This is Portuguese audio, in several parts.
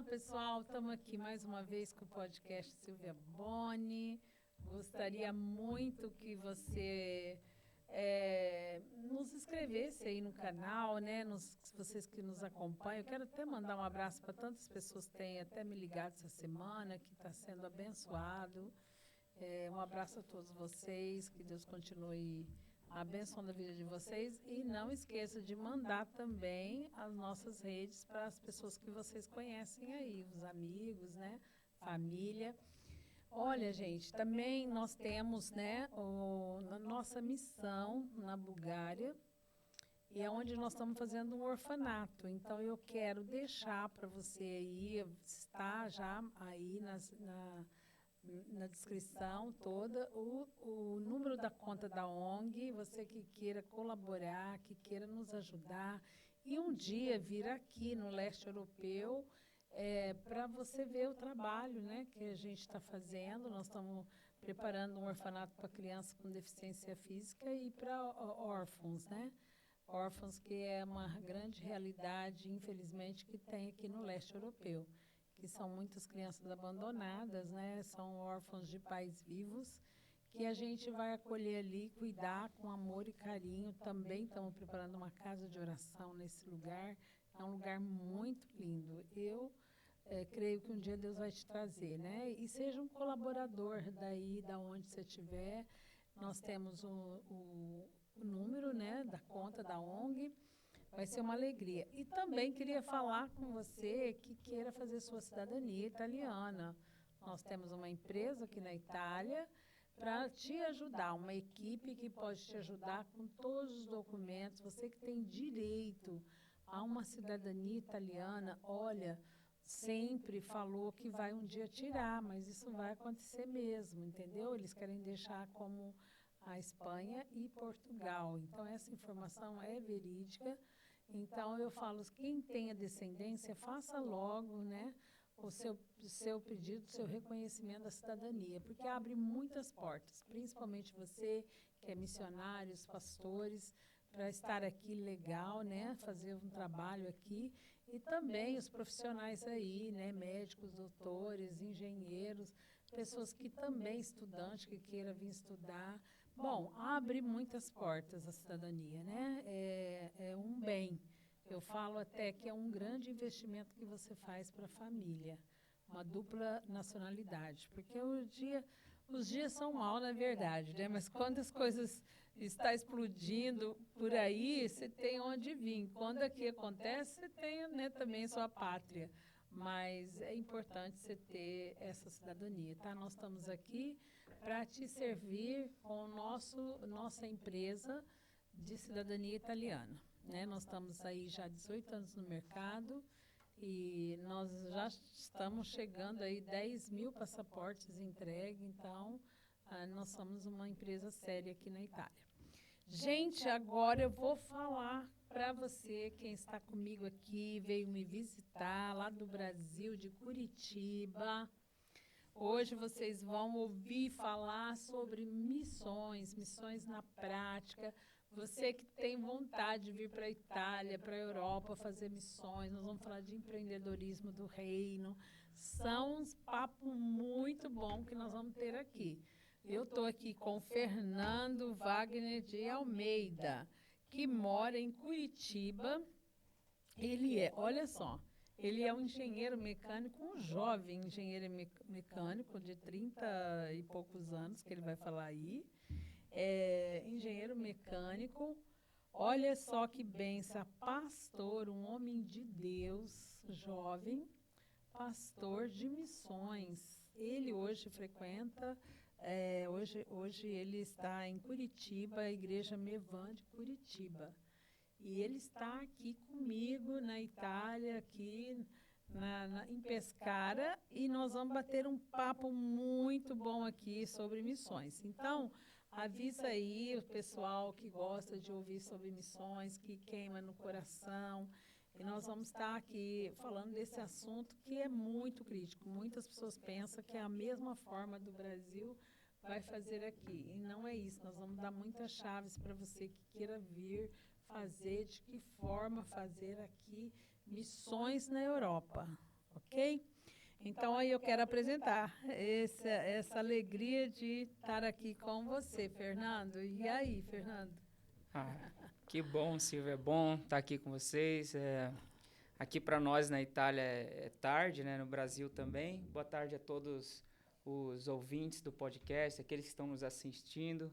pessoal, estamos aqui mais uma vez com o podcast Silvia Boni. Gostaria muito que você nos inscrevesse aí no canal, né? Vocês que nos acompanham. Eu quero até mandar um abraço para tantas pessoas que têm até me ligado essa semana, que está sendo abençoado. Um abraço a todos vocês, que Deus continue abençoando a vida de vocês. E não esqueça de mandar também as nossas redes para as pessoas que vocês conhecem aí, os amigos, né? Família. Olha, gente, também nós temos, né, a nossa missão na Bulgária, e é onde nós estamos fazendo um orfanato. Então, eu quero deixar para você aí, está já aí na descrição toda, o número da conta da ONG, você que queira colaborar, que queira nos ajudar, e um dia vir aqui no leste europeu, para você ver o trabalho, né, que a gente está fazendo. Nós estamos preparando um orfanato para crianças com deficiência física e para órfãos, né? Órfãos, que é uma grande realidade, infelizmente, que tem aqui no leste europeu, que são muitas crianças abandonadas, né? São órfãos de pais vivos, que a gente vai acolher ali, cuidar com amor e carinho. Também estamos preparando uma casa de oração nesse lugar. É um lugar muito lindo. Eu creio que um dia Deus vai te trazer, né? E seja um colaborador daí, da onde você estiver. Nós temos o número, né, da conta da ONG. Vai ser uma alegria. E também queria falar com você que queira fazer sua cidadania italiana. Nós temos uma empresa aqui na Itália para te ajudar, uma equipe que pode te ajudar com todos os documentos. Você que tem direito a uma cidadania italiana, olha, sempre falou que vai um dia tirar, mas isso vai acontecer mesmo, entendeu? Eles querem deixar como a Espanha e Portugal. Então, essa informação é verídica. Então, eu falo, quem tenha descendência, faça logo, né, o seu pedido, o seu reconhecimento da cidadania, porque abre muitas portas, principalmente você, que é missionário, os pastores, para estar aqui legal, né, fazer um trabalho aqui, e também os profissionais aí, né, médicos, doutores, engenheiros, pessoas que também, estudantes, que queiram vir estudar. Bom, abre muitas portas a cidadania, né? É um bem. Eu falo até que é um grande investimento que você faz para a família, uma dupla nacionalidade, porque os dias são maus, na verdade, né? Mas quando as coisas estão explodindo por aí, você tem onde vir. Quando aqui acontece, você tem, né, também sua pátria. Mas é importante você ter essa cidadania, tá? Nós estamos aqui para te servir com nossa empresa de cidadania italiana, né? Nós estamos aí já há 18 anos no mercado e nós já estamos chegando aí 10.000 passaportes entregues. Então, nós somos uma empresa séria aqui na Itália. Gente, agora eu vou falar para você, quem está comigo aqui, veio me visitar lá do Brasil, de Curitiba. Hoje vocês vão ouvir falar sobre missões, missões na prática. Você que tem vontade de vir para a Itália, para a Europa, fazer missões, nós vamos falar de empreendedorismo do reino. São uns papos muito bons que nós vamos ter aqui. Eu estou aqui com o Fernando Wagner de Almeida, que mora em Curitiba. Olha só, ele é um engenheiro mecânico, um jovem engenheiro mecânico de 30 e poucos anos, que ele vai falar aí. Engenheiro mecânico, olha só que benção, pastor, um homem de Deus, jovem, pastor de missões. Ele hoje frequenta, hoje ele está em Curitiba, a Igreja Mevan de Curitiba. E ele está aqui comigo na Itália, aqui em Pescara, e nós vamos bater um papo muito bom aqui sobre missões. Então, avisa aí o pessoal que gosta de ouvir sobre missões, que queima no coração. E nós vamos estar aqui falando desse assunto que é muito crítico. Muitas pessoas pensam que é a mesma forma do Brasil vai fazer aqui. E não é isso. Nós vamos dar muitas chaves para você que queira vir fazer, de que forma fazer aqui missões na Europa. ok? Então, aí eu quero apresentar essa alegria de estar aqui com você, Fernando. E aí, Fernando? Que bom, Silvia. É bom estar aqui com vocês. Aqui para nós na Itália é tarde, né? No Brasil também. Boa tarde a todos os ouvintes do podcast, aqueles que estão nos assistindo,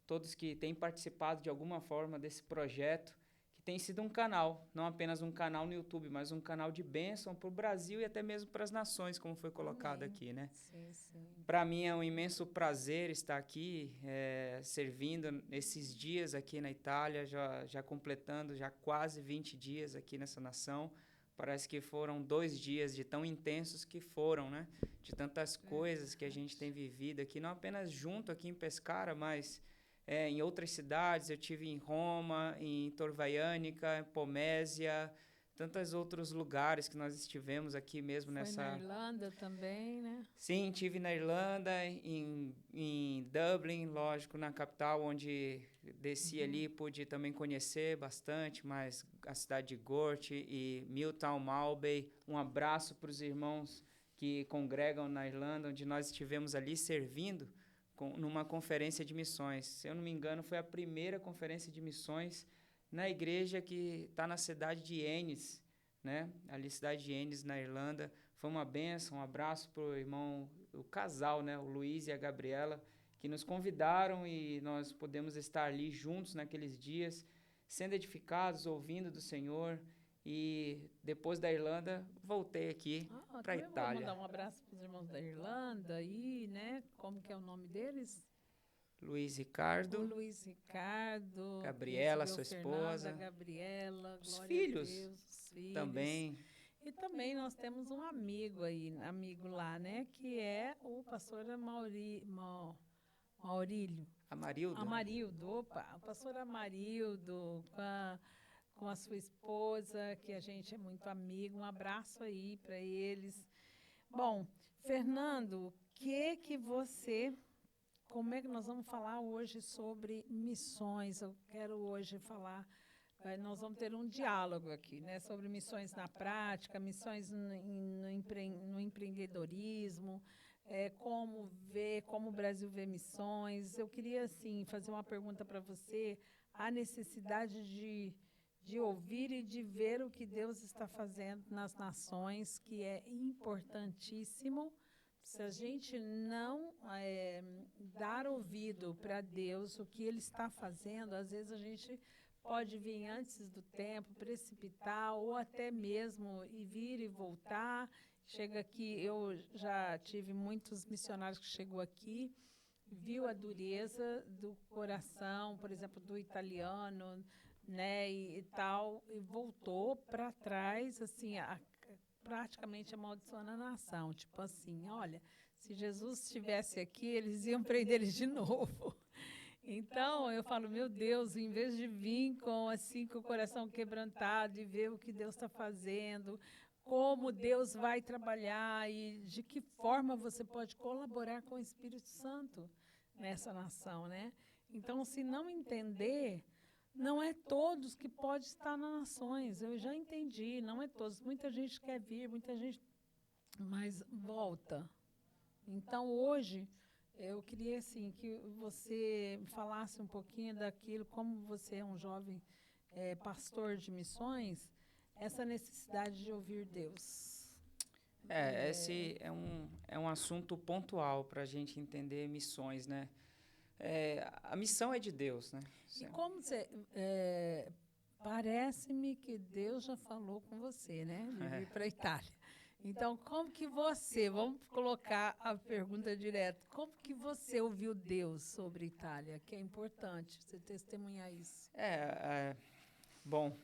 todos que têm participado de alguma forma desse projeto, que tem sido um canal, não apenas um canal no YouTube, mas um canal de bênção para o Brasil e até mesmo para as nações, como foi colocado aqui, né? Sim, sim. Para mim é um imenso prazer estar aqui, servindo nesses dias aqui na Itália, já completando já quase 20 dias aqui nessa nação. Parece que foram 2 dias de tão intensos que foram, né? De tantas coisas que a gente tem vivido aqui, não apenas junto aqui em Pescara, mas em outras cidades. Eu tive em Roma, em Tor Vaianica, em Pomésia, tantos outros lugares que nós estivemos aqui mesmo nessa... Foi na Irlanda também, né? Sim, estive na Irlanda, em Dublin, lógico, na capital, onde desci ali, pude também conhecer bastante, mas a cidade de Gort e Milltown Malbay. Um abraço para os irmãos que congregam na Irlanda, onde nós estivemos ali servindo numa conferência de missões. Se eu não me engano, foi a primeira conferência de missões na igreja que está na cidade de Ennis, né? Ali, cidade de Ennis, na Irlanda. Foi uma bênção, um abraço para o irmão, o casal, né? O Luiz e a Gabriela, que nos convidaram e nós podemos estar ali juntos naqueles dias, sendo edificados, ouvindo do Senhor. E depois da Irlanda, voltei aqui para a Itália. Vou mandar um abraço para os irmãos da Irlanda aí, né? Como que é o nome deles? Luiz Ricardo. O Luiz Ricardo. Gabriela, sua esposa. Gabriela, os glória filhos, a Deus, os filhos também. E também nós temos um amigo lá, né? Que é o pastor Maurílio. Amarildo. Amarildo, o pastor Amarildo, com a sua esposa, que a gente é muito amigo. Um abraço aí para eles. Bom, Fernando, como é que nós vamos falar hoje sobre missões? Eu quero hoje falar, nós vamos ter um diálogo aqui, né, sobre missões na prática, missões no empreendedorismo, como o Brasil vê missões. Eu queria, assim, fazer uma pergunta para você, a necessidade de ouvir e de ver o que Deus está fazendo nas nações, que é importantíssimo. Se a gente não dar ouvido para Deus, o que Ele está fazendo, às vezes a gente pode vir antes do tempo, precipitar, ou até mesmo vir e voltar. Chega aqui, eu já tive muitos missionários que chegou aqui, viu a dureza do coração, por exemplo, do italiano, né, e tal, e voltou para trás, assim, praticamente amaldiçoando a nação. Tipo assim, olha, se Jesus estivesse aqui, eles iam prender eles de novo. Então, eu falo, meu Deus, em vez de vir com o coração quebrantado e ver o que Deus está fazendo, como Deus vai trabalhar e de que forma você pode colaborar com o Espírito Santo nessa nação, né? Então, se não entender, não é todos que pode estar nas nações. Eu já entendi, não é todos. Muita gente quer vir, muita gente, mas volta. Então, hoje, eu queria, assim, que você falasse um pouquinho daquilo, como você é um jovem pastor de missões, essa necessidade de ouvir Deus. Esse é um assunto pontual para a gente entender missões, né? A missão é de Deus, né? E como você... parece-me que Deus já falou com você, né? De vir para a Itália. Então, como que você... Vamos colocar a pergunta direta. Como que você ouviu Deus sobre a Itália? Que é importante você testemunhar isso. Bom,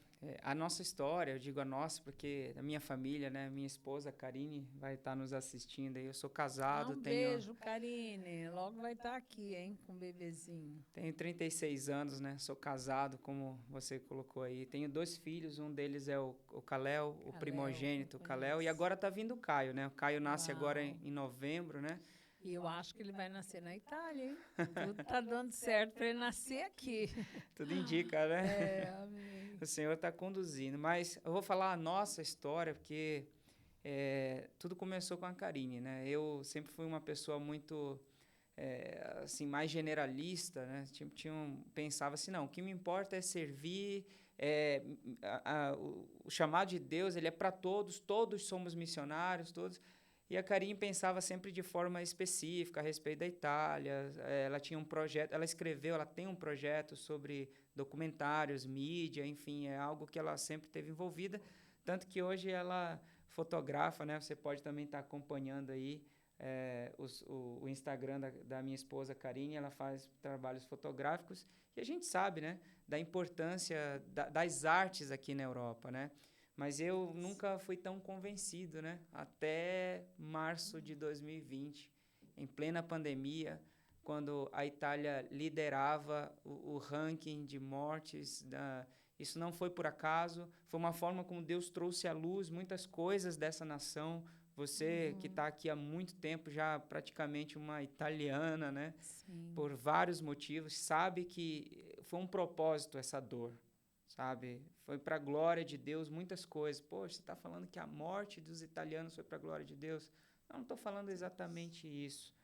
a nossa história, eu digo a nossa porque a minha família, né, minha esposa, Karine, vai estar nos assistindo aí. Eu sou casado, beijo, Karine. Logo vai estar aqui, hein, com o bebezinho. Tenho 36 anos, né, sou casado, como você colocou aí. Tenho 2 filhos, um deles é o Caléu, o primogênito, o Caléu, e agora está vindo o Caio, né? O Caio nasce agora em novembro, né? E eu acho que ele vai nascer na Itália, hein? Tudo está dando certo para ele nascer aqui. Tudo indica, né? Amém. O Senhor está conduzindo. Mas eu vou falar a nossa história, porque tudo começou com a Karine, né? Eu sempre fui uma pessoa muito, assim, mais generalista, né? Pensava assim, não, o que me importa é servir, o chamado de Deus, ele é para todos, todos somos missionários, todos. E a Karine pensava sempre de forma específica a respeito da Itália. Ela tinha um projeto, ela tem um projeto sobre documentários, mídia, enfim, é algo que ela sempre teve envolvida, tanto que hoje ela fotografa, né? Você pode também estar acompanhando aí o Instagram da minha esposa Karine, ela faz trabalhos fotográficos, e a gente sabe, né, da importância das artes aqui na Europa, né? Mas eu nunca fui tão convencido, né? Até março de 2020, em plena pandemia, quando a Itália liderava o ranking de mortes. Isso não foi por acaso, foi uma forma como Deus trouxe à luz muitas coisas dessa nação. Você que está aqui há muito tempo, já praticamente uma italiana, né? Sim. Por vários motivos, sabe que foi um propósito essa dor. Sabe? Foi para a glória de Deus muitas coisas. Poxa, você está falando que a morte dos italianos foi para a glória de Deus? Não estou falando exatamente isso.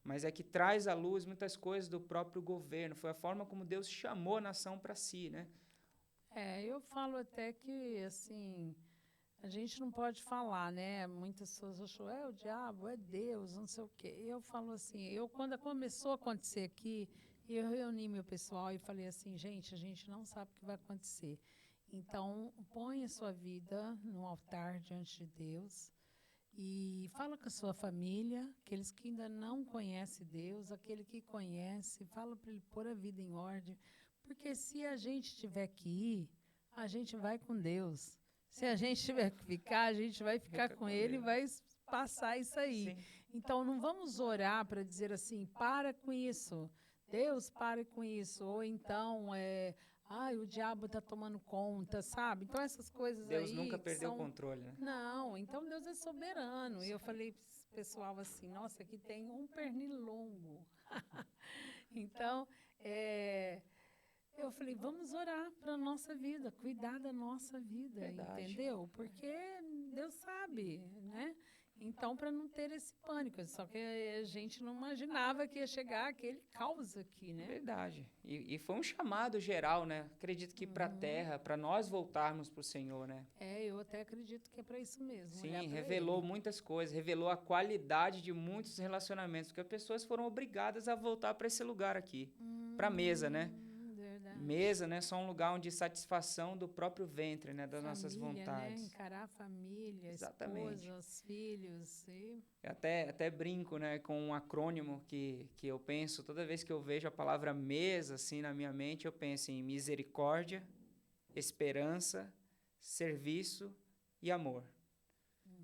Mas é que traz à luz muitas coisas do próprio governo. Foi a forma como Deus chamou a nação para si, né? Eu falo até que, assim, a gente não pode falar, né? Muitas pessoas acham, é o diabo, é Deus, não sei o quê. Eu falo assim, quando começou a acontecer aqui, eu reuni meu pessoal e falei assim, gente, a gente não sabe o que vai acontecer. Então, põe a sua vida no altar diante de Deus e fala com a sua família, aqueles que ainda não conhecem Deus, aquele que conhece, fala para ele pôr a vida em ordem, porque se a gente tiver que ir, a gente vai com Deus. Se a gente tiver que ficar, a gente vai ficar com ele e vai passar isso aí. Sim. Então, não vamos orar para dizer assim, para com isso. Deus, pare com isso. Ou então, o diabo está tomando conta, sabe? Então, essas coisas Deus aí nunca perdeu são... o controle, né? Não, então Deus é soberano. E eu falei para esse pessoal assim, nossa, aqui tem um pernilongo. Então, eu falei, vamos orar para a nossa vida, cuidar da nossa vida, Verdade. entendeu? Porque Deus sabe, né? Então, para não ter esse pânico. Só que a gente não imaginava que ia chegar aquele caos aqui, né? Verdade. E foi um chamado geral, né? Acredito que para a terra, para nós voltarmos para o Senhor, né? Eu até acredito que é para isso mesmo. Sim, revelou muitas coisas, revelou a qualidade de muitos relacionamentos, porque as pessoas foram obrigadas a voltar para esse lugar aqui, para a mesa, né? Verdade. Mesa, né? Só um lugar onde satisfação do próprio ventre, né? Das nossas vontades. Né? Encarar a família, Exatamente. esposa, os filhos. Eu até brinco, né, com um acrônimo que eu penso, toda vez que eu vejo a palavra mesa assim na minha mente, eu penso em misericórdia, esperança, serviço e amor.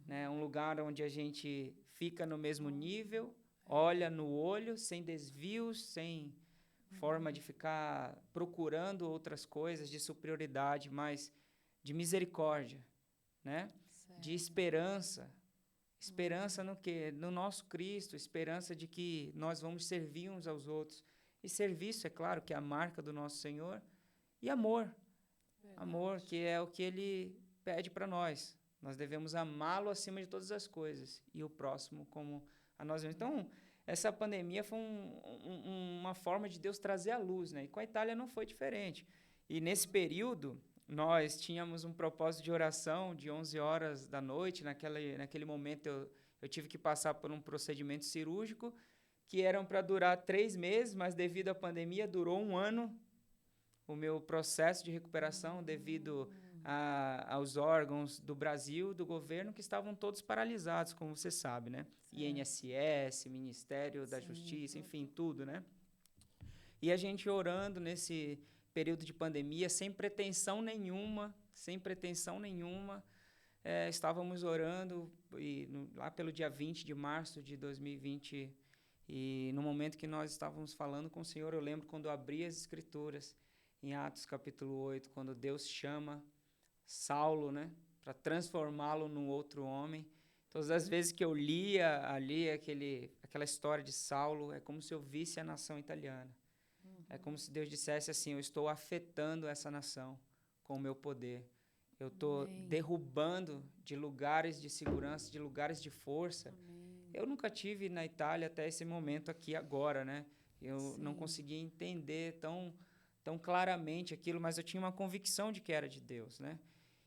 Né? Um lugar onde a gente fica no mesmo nível, olha no olho, sem desvios, sem forma de ficar procurando outras coisas de superioridade, mas de misericórdia, né? De esperança. Esperança no quê? No nosso Cristo, esperança de que nós vamos servir uns aos outros. E serviço, é claro, que é a marca do nosso Senhor. E amor. Verdade. Amor, que é o que Ele pede para nós. Nós devemos amá-lo acima de todas as coisas. E o próximo como a nós mesmos. Então, essa pandemia foi uma forma de Deus trazer a luz, né? E com a Itália não foi diferente. E nesse período, nós tínhamos um propósito de oração de 11 horas da noite. Naquele momento, eu tive que passar por um procedimento cirúrgico que eram para durar 3 meses, mas devido à pandemia, durou 1 ano o meu processo de recuperação devido aos órgãos do Brasil, do governo, que estavam todos paralisados, como você sabe, né? Certo. INSS, Ministério da Justiça, enfim, tudo, né? E a gente orando nesse período de pandemia, sem pretensão nenhuma, estávamos orando lá pelo dia 20 de março de 2020, e no momento que nós estávamos falando com o Senhor, eu lembro quando eu abri as Escrituras, em Atos capítulo 8, quando Deus chama Saulo, né, para transformá-lo num outro homem. Todas as vezes que eu lia ali aquela história de Saulo, é como se eu visse a nação italiana. É como se Deus dissesse assim, eu estou afetando essa nação com o meu poder. Eu estou derrubando de lugares de segurança, de lugares de força. Amém. Eu nunca tive na Itália até esse momento aqui agora, né? Eu não conseguia entender tão claramente aquilo, mas eu tinha uma convicção de que era de Deus, né?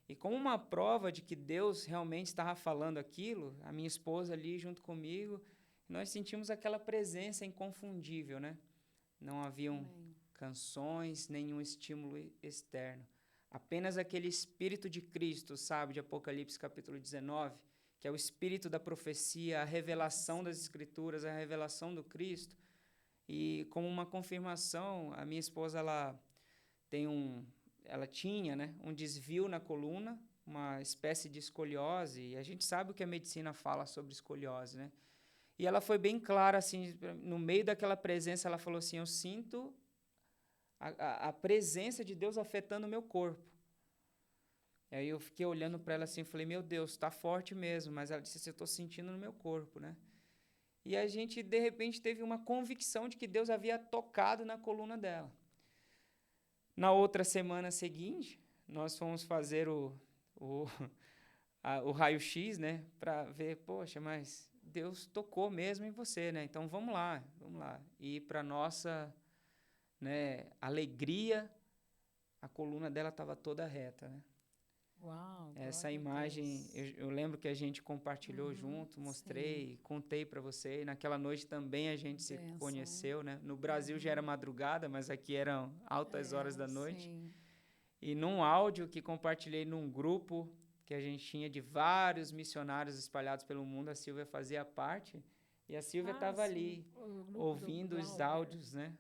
E como uma prova de que Deus realmente estava falando aquilo, a minha esposa ali junto comigo, nós sentimos aquela presença inconfundível, né? Não haviam canções, nenhum estímulo externo. Apenas aquele Espírito de Cristo, sabe, de Apocalipse capítulo 19, que é o Espírito da profecia, a revelação das Escrituras, a revelação do Cristo. E como uma confirmação, a minha esposa, ela tinha, né, um desvio na coluna, uma espécie de escoliose, e a gente sabe o que a medicina fala sobre escoliose, né? E ela foi bem clara, assim, no meio daquela presença, ela falou assim, eu sinto a presença de Deus afetando o meu corpo. E aí eu fiquei olhando para ela assim, falei, meu Deus, está forte mesmo, mas ela disse assim, eu estou sentindo no meu corpo, né? E a gente, de repente, teve uma convicção de que Deus havia tocado na coluna dela. Na outra semana seguinte, nós fomos fazer o raio-x, né, para ver, poxa, mas Deus tocou mesmo em você, né? Então vamos lá. E para nossa, né, alegria, a coluna dela estava toda reta, né? Uau, essa imagem, eu lembro que a gente compartilhou junto, mostrei, contei para você, e naquela noite também a gente se conheceu, né? No Brasil já era madrugada, mas aqui eram altas horas da noite. Sim. E num áudio que compartilhei num grupo que a gente tinha de vários missionários espalhados pelo mundo, a Silvia fazia parte, e a Silvia estava ali, ouvindo os áudios, né,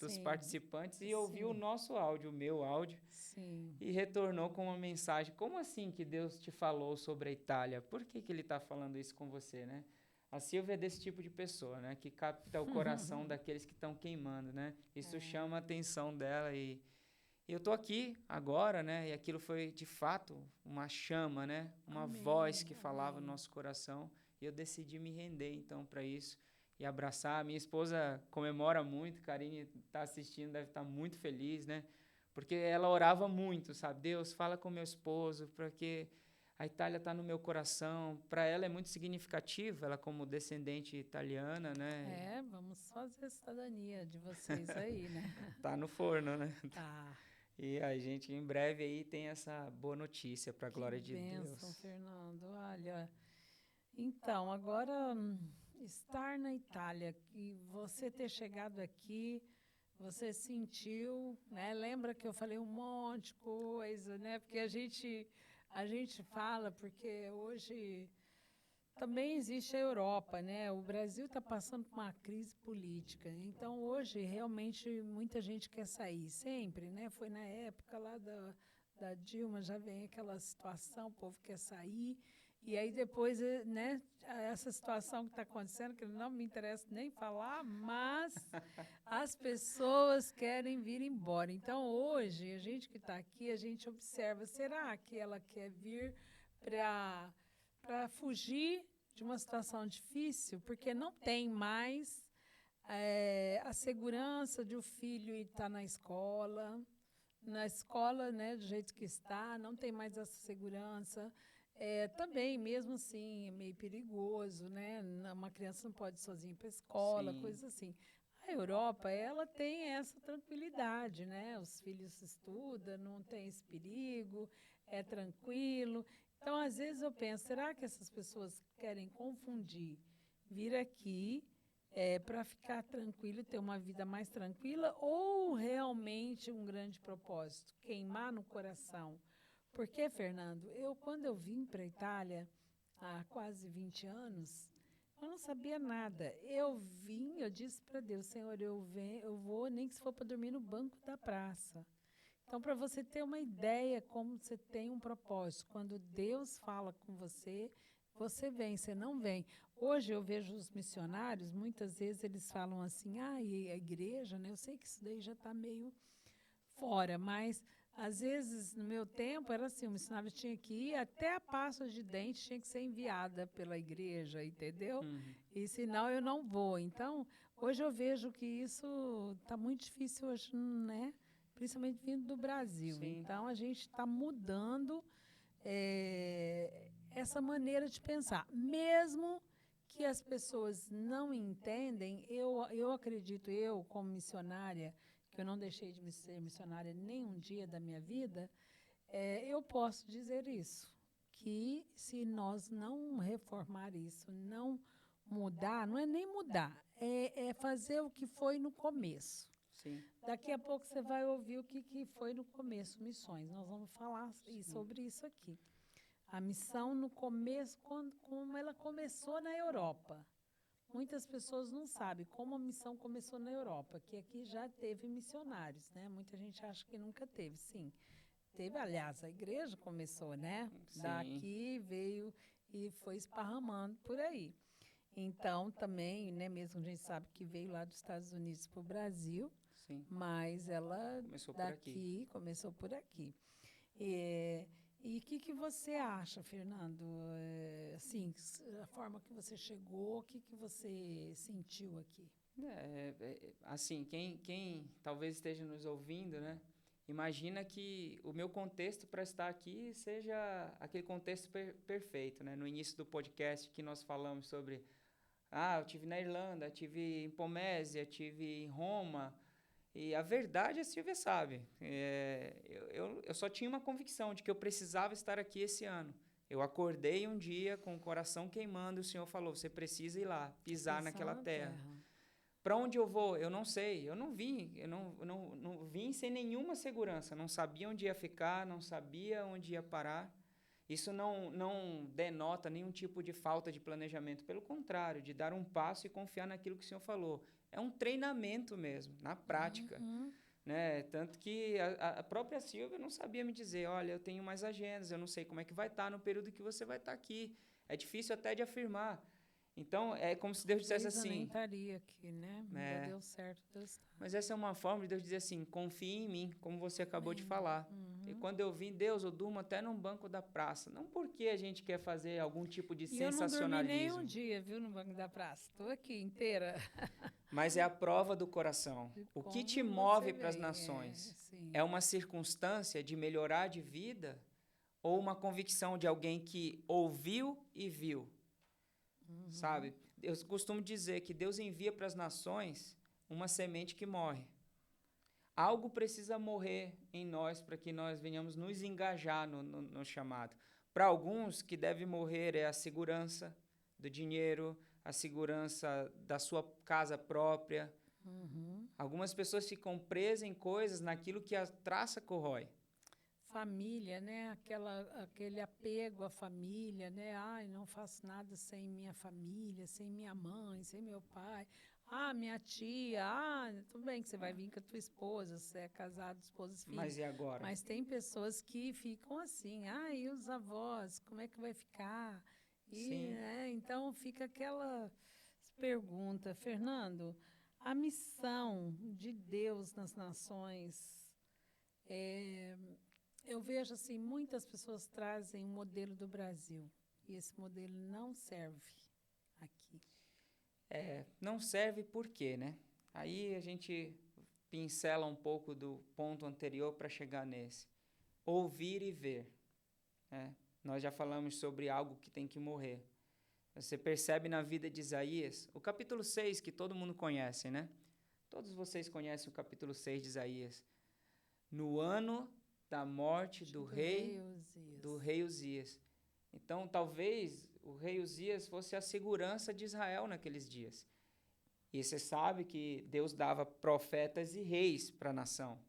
dos participantes, e ouviu o nosso áudio, o meu áudio, e retornou com uma mensagem. Como assim que Deus te falou sobre a Itália? Por que ele está falando isso com você, né? A Silvia é desse tipo de pessoa, né, que capta o coração daqueles que estão queimando, né? Isso chama a atenção dela e eu estou aqui agora, né? E aquilo foi, de fato, uma chama, né? Uma voz que falava no nosso coração. E eu decidi me render, então, para isso e abraçar. Minha esposa comemora muito, Karine está assistindo, deve estar muito feliz, né? Porque ela orava muito, sabe? Deus, fala com meu esposo, porque a Itália está no meu coração. Para ela é muito significativo, ela como descendente italiana, né? Vamos fazer cidadania de vocês aí, né? Tá no forno, né? Tá. E a gente, em breve, aí tem essa boa notícia, para a glória de Deus. Que bênção, Fernando. Olha, então, agora, estar na Itália, e você ter chegado aqui, você sentiu, né? Lembra que eu falei um monte de coisa, né? Porque a gente fala, porque hoje também existe a Europa, né? O Brasil está passando por uma crise política. Então, hoje, realmente, muita gente quer sair. Sempre, né? Foi na época lá da Dilma, já vem aquela situação, o povo quer sair. E aí, depois, né? Essa situação que está acontecendo, que não me interessa nem falar, mas as pessoas querem vir embora. Então, hoje, a gente que está aqui, a gente observa, será que ela quer vir para fugir de uma situação difícil, porque não tem mais a segurança de o filho estar na escola, né, do jeito que está, não tem mais essa segurança. Também, mesmo assim, é meio perigoso, né? Uma criança não pode ir sozinha para a escola, coisas assim. A Europa, ela tem essa tranquilidade, né? Os filhos estudam, não tem esse perigo, é tranquilo. Então, às vezes eu penso, será que essas pessoas querem confundir vir aqui para ficar tranquilo, ter uma vida mais tranquila, ou realmente um grande propósito, queimar no coração? Porque, Fernando, quando eu vim para a Itália, há quase 20 anos, eu não sabia nada. Eu disse para Deus, Senhor, eu vou, nem que se for para dormir no banco da praça. Então, para você ter uma ideia como você tem um propósito, quando Deus fala com você, você vem, você não vem. Hoje eu vejo os missionários, muitas vezes eles falam assim, e a igreja, né? Eu sei que isso daí já está meio fora, mas às vezes no meu tempo era assim, o missionário tinha que ir até a pasta de dente, tinha que ser enviada pela igreja, entendeu? E senão eu não vou. Então, hoje eu vejo que isso está muito difícil hoje, né? Principalmente vindo do Brasil. Sim. Então, a gente está mudando essa maneira de pensar. Mesmo que as pessoas não entendem, eu acredito, eu como missionária, que eu não deixei de ser missionária nenhum dia da minha vida, eu posso dizer isso, que se nós não reformar isso, não mudar, não é nem mudar, é fazer o que foi no começo. Sim. Daqui a pouco você vai ouvir o que foi no começo, missões. Nós vamos falar sobre isso aqui. A missão no começo, como ela começou na Europa. Muitas pessoas não sabem como a missão começou na Europa, que aqui já teve missionários, né? Muita gente acha que nunca teve, sim. Teve, aliás, a igreja começou, né? Sim. Daqui veio e foi esparramando por aí. Então, também, né, mesmo a gente sabe que veio lá dos Estados Unidos para o Brasil, Sim. mas ela Começou daqui começou por aqui. E o que você acha, Fernando? Assim, a forma que você chegou, o que você sentiu aqui? Assim, quem talvez esteja nos ouvindo, né? Imagina que o meu contexto para estar aqui seja aquele contexto perfeito, né? No início do podcast que nós falamos sobre, eu tive na Irlanda, tive em Pomésia, tive em Roma, e a verdade a Silvia sabe. Eu só tinha uma convicção de que eu precisava estar aqui esse ano. Eu acordei um dia com o coração queimando e o Senhor falou, você precisa ir lá, pisar naquela terra. Para onde eu vou? Eu não sei. Eu não vim sem nenhuma segurança. Não sabia onde ia ficar, não sabia onde ia parar. Isso não denota nenhum tipo de falta de planejamento. Pelo contrário, de dar um passo e confiar naquilo que o Senhor falou. É um treinamento mesmo, na prática. Né? Tanto que a própria Silvia não sabia me dizer, olha, eu tenho mais agendas, eu não sei como é que vai estar no período que você vai estar aqui. É difícil até de afirmar. Então, é como se Deus dissesse assim... Eu nem estaria aqui, né? Ainda deu certo, Deus tá. Mas essa é uma forma de Deus dizer assim, confie em mim, como você acabou de falar. E quando eu vim, Deus, eu durmo até num banco da praça. Não porque a gente quer fazer algum tipo de sensacionalismo. Eu não dormi nem um dia, viu, no banco da praça. Estou aqui inteira. Mas é a prova do coração. O que te move para as nações? É uma circunstância de melhorar de vida ou uma convicção de alguém que ouviu e viu? Sabe? Eu costumo dizer que Deus envia para as nações uma semente que morre. Algo precisa morrer em nós para que nós venhamos nos engajar no chamado. Para alguns, que deve morrer é a segurança do dinheiro, a segurança da sua casa própria. Algumas pessoas ficam presas em coisas, naquilo que a traça corrói. Família, né? Aquele apego à família, né? Ai, não faço nada sem minha família, sem minha mãe, sem meu pai. Minha tia, tudo bem que você vai vir com a tua esposa, você é casado, esposa e filho. Mas e agora? Mas tem pessoas que ficam assim, e os avós, como é que vai ficar? Sim. Então fica aquela pergunta, Fernando, a missão de Deus nas nações, eu vejo assim, muitas pessoas trazem o modelo do Brasil, e esse modelo não serve aqui. Não serve por quê, né? Aí a gente pincela um pouco do ponto anterior para chegar nesse. Ouvir e ver. Né? Nós já falamos sobre algo que tem que morrer. Você percebe na vida de Isaías, o capítulo 6, que todo mundo conhece, né? Todos vocês conhecem o capítulo 6 de Isaías. No ano da morte do rei Uzias. Então, talvez o rei Uzias fosse a segurança de Israel naqueles dias. E você sabe que Deus dava profetas e reis para a nação.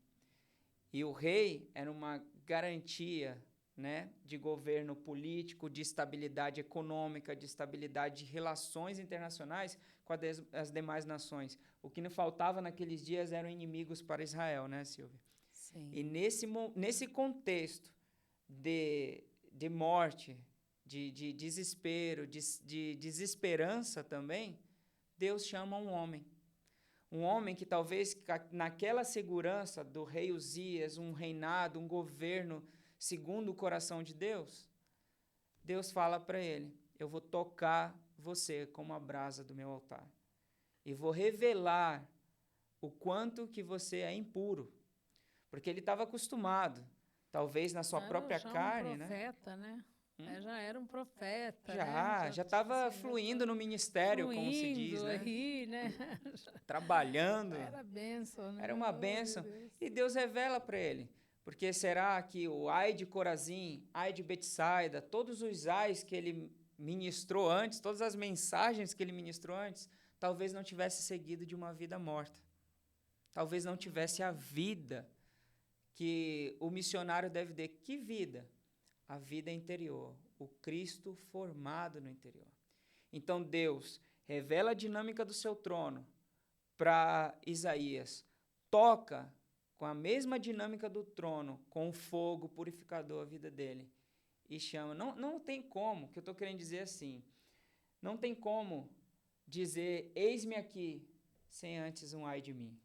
E o rei era uma garantia, né, de governo político, de estabilidade econômica, de estabilidade de relações internacionais com as demais nações. O que não faltava naqueles dias eram inimigos para Israel, né, Silvia? Sim. E nesse contexto de morte, de desespero, de desesperança também, Deus chama um homem. Um homem que talvez naquela segurança do rei Uzias, um reinado, um governo segundo o coração de Deus, Deus fala para ele, eu vou tocar você como a brasa do meu altar. E vou revelar o quanto que você é impuro. Porque ele estava acostumado talvez na sua própria carne, né? Profeta, né? Já era um profeta. Já estava fluindo no ministério, como se diz, né? Aí, né? Trabalhando. Era bênção, né? Era uma bênção. E Deus revela para ele. Porque será que o ai de Corazim, ai de Betsaida, todos os ais que ele ministrou antes, todas as mensagens que ele ministrou antes, talvez não tivesse seguido de uma vida morta. Talvez não tivesse a vida que o missionário deve ter. Que vida? A vida interior, o Cristo formado no interior. Então Deus revela a dinâmica do seu trono para Isaías, toca com a mesma dinâmica do trono, com o fogo purificador a vida dele, e chama. Não tem como, que eu estou querendo dizer assim, não tem como dizer, eis-me aqui, sem antes um ai de mim.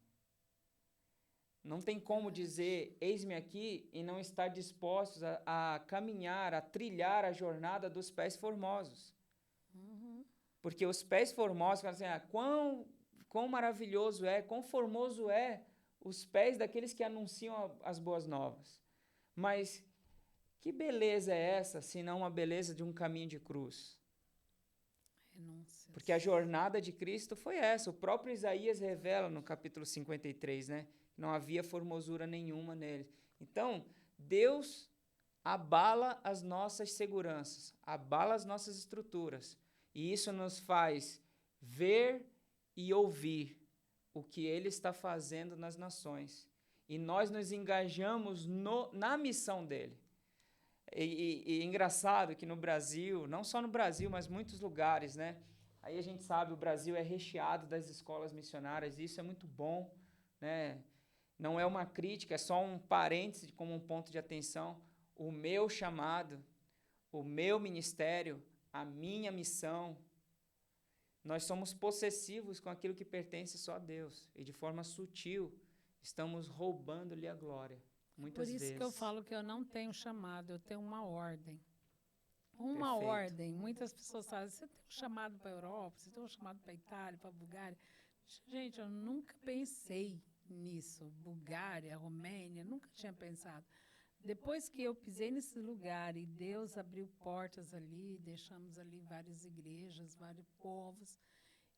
Não tem como dizer, eis-me aqui, e não estar dispostos a caminhar, a trilhar a jornada dos pés formosos. Porque os pés formosos, assim, quão maravilhoso é, quão formoso é os pés daqueles que anunciam as boas novas. Mas que beleza é essa, se não uma beleza de um caminho de cruz? Renúncias. Porque a jornada de Cristo foi essa. O próprio Isaías revela no capítulo 53, né? Não havia formosura nenhuma nele. Então, Deus abala as nossas seguranças, abala as nossas estruturas. E isso nos faz ver e ouvir o que Ele está fazendo nas nações. E nós nos engajamos na missão dEle. E engraçado que no Brasil, não só no Brasil, mas muitos lugares, né? Aí a gente sabe, o Brasil é recheado das escolas missionárias, e isso é muito bom, né? Não é uma crítica, é só um parêntese como um ponto de atenção. O meu chamado, o meu ministério, a minha missão, nós somos possessivos com aquilo que pertence só a Deus. E de forma sutil, estamos roubando-lhe a glória, muitas vezes. Por isso que eu falo que eu não tenho chamado, eu tenho uma ordem. Uma ordem. Muitas pessoas falam, você tem um chamado para a Europa, você tem um chamado para a Itália, para a Bulgária. Gente, eu nunca pensei nisso. Bulgária, Romênia, nunca tinha pensado. Depois que eu pisei nesse lugar e Deus abriu portas ali, deixamos ali várias igrejas, vários povos,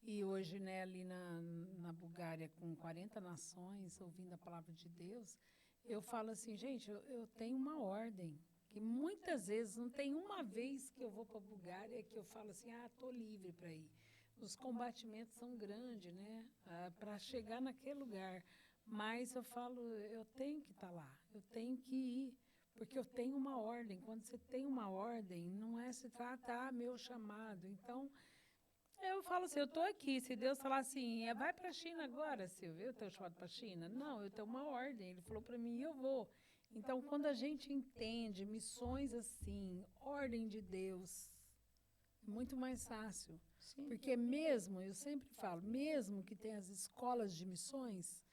e hoje, né, ali na Bulgária, com 40 nações, ouvindo a palavra de Deus, eu falo assim, gente, eu tenho uma ordem, que muitas vezes, não tem uma vez que eu vou para a Bulgária que eu falo assim, estou livre para ir. Os combatimentos são grandes, né, para chegar naquele lugar. Mas eu falo, eu tenho que estar lá, eu tenho que ir, porque eu tenho uma ordem. Quando você tem uma ordem, não é se trata, meu chamado. Então, eu falo assim, eu estou aqui, se Deus falar assim, vai para a China agora, Silvia, eu tenho chamado para a China? Não, eu tenho uma ordem, Ele falou para mim, eu vou. Então, quando a gente entende missões assim, ordem de Deus, é muito mais fácil. Sim. Porque mesmo, eu sempre falo, mesmo que tenha as escolas de missões,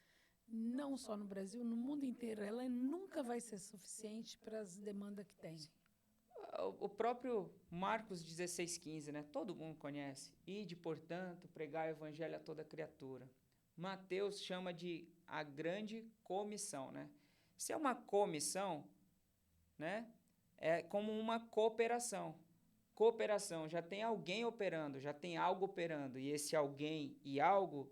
não só no Brasil, no mundo inteiro, ela nunca vai ser suficiente para as demandas que tem. O próprio Marcos 16,15, né? Todo mundo conhece. Ide, portanto, pregar o evangelho a toda criatura. Mateus chama de a grande comissão, né? Se é uma comissão, né? É como uma cooperação. Cooperação, já tem alguém operando, já tem algo operando, e esse alguém e algo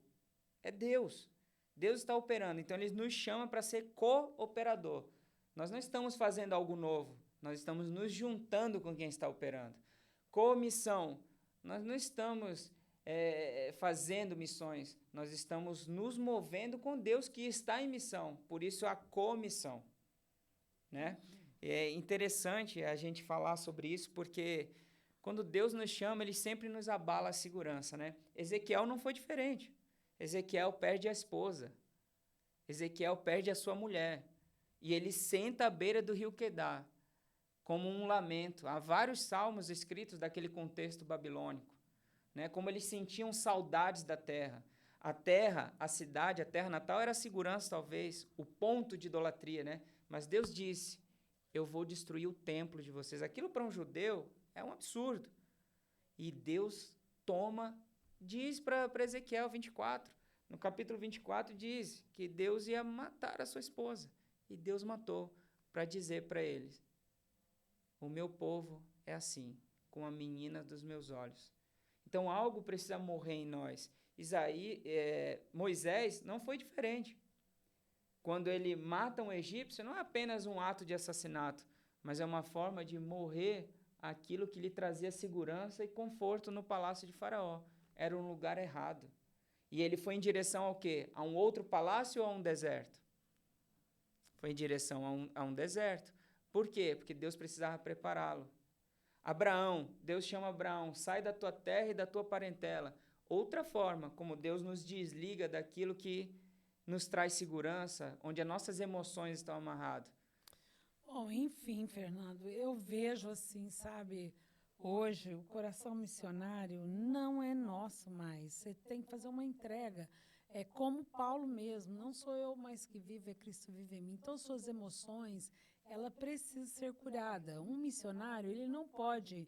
é Deus. Deus está operando, então Ele nos chama para ser cooperador. Nós não estamos fazendo algo novo, nós estamos nos juntando com quem está operando. Comissão, nós não estamos fazendo missões, nós estamos nos movendo com Deus que está em missão, por isso a comissão. Né? É interessante a gente falar sobre isso, porque quando Deus nos chama, Ele sempre nos abala a segurança. Né? Ezequiel não foi diferente. Ezequiel perde a esposa. Ezequiel perde a sua mulher. E ele senta à beira do rio Quedar, como um lamento. Há vários salmos escritos daquele contexto babilônico, né? Como eles sentiam saudades da terra. A terra, a cidade, a terra natal era a segurança, talvez, o ponto de idolatria, né? Mas Deus disse, eu vou destruir o templo de vocês. Aquilo para um judeu é um absurdo. E Deus diz para Ezequiel 24, no capítulo 24 diz que Deus ia matar a sua esposa. E Deus matou. para dizer para eles: o meu povo é assim, como a menina dos meus olhos. Então, algo precisa morrer em nós. Moisés não foi diferente. Quando ele mata um egípcio, não é apenas um ato de assassinato, mas é uma forma de morrer aquilo que lhe trazia segurança e conforto no palácio de Faraó. Era um lugar errado. E ele foi em direção ao quê? A um outro palácio ou a um deserto? Foi em direção a um deserto. Por quê? Porque Deus precisava prepará-lo. Abraão, Deus chama Abraão, sai da tua terra e da tua parentela. Outra forma como Deus nos desliga daquilo que nos traz segurança, onde as nossas emoções estão amarradas. Bom, enfim, Fernando, eu vejo assim, sabe, hoje o coração missionário não é nosso mais. Você tem que fazer uma entrega. É como Paulo mesmo, não sou eu mais que vivo, é Cristo vive em mim. Então, suas emoções, ela precisa ser curada. Um missionário, ele não pode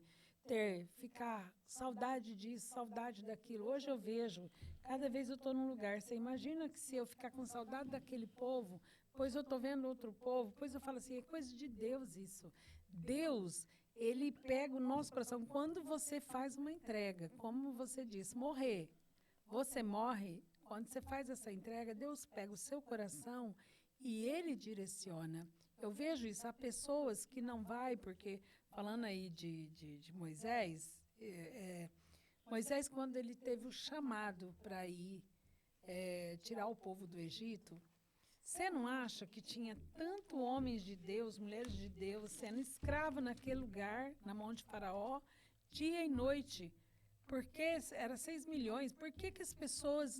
ficar saudade disso, saudade daquilo. Hoje eu vejo, cada vez eu estou num lugar. Você imagina que se eu ficar com saudade daquele povo, pois eu estou vendo outro povo, pois eu falo assim, é coisa de Deus isso. Deus, ele pega o nosso coração. Quando você faz uma entrega, como você disse, morrer, você morre. Quando você faz essa entrega, Deus pega o seu coração e Ele direciona. Eu vejo isso. Há pessoas que não vai, porque, falando aí de Moisés, Moisés, quando ele teve o chamado para ir tirar o povo do Egito, você não acha que tinha tanto homens de Deus, mulheres de Deus, sendo escravo naquele lugar, na mão de Faraó, dia e noite? Porque era 6 milhões, por que as pessoas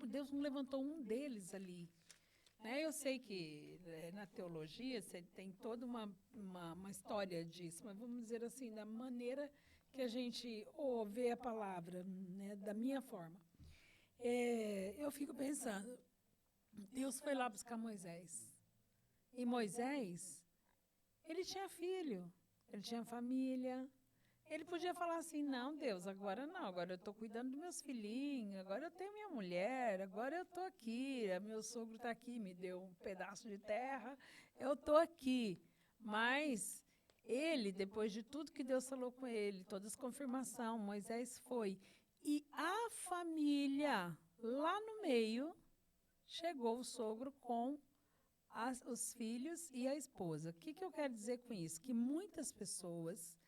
Deus não levantou um deles ali? Né? Eu sei que na teologia você tem toda uma história disso, mas vamos dizer assim, da maneira que a gente vê a palavra, né, da minha forma. Eu fico pensando, Deus foi lá buscar Moisés. E Moisés, ele tinha filho, ele tinha família. Ele podia falar assim, não, Deus, agora não, agora eu estou cuidando dos meus filhinhos, agora eu tenho minha mulher, agora eu estou aqui, meu sogro está aqui, me deu um pedaço de terra, eu estou aqui. Mas ele, depois de tudo que Deus falou com ele, todas as confirmações, Moisés foi. E a família, lá no meio, chegou o sogro com os filhos e a esposa. O que eu quero dizer com isso? Que muitas pessoas,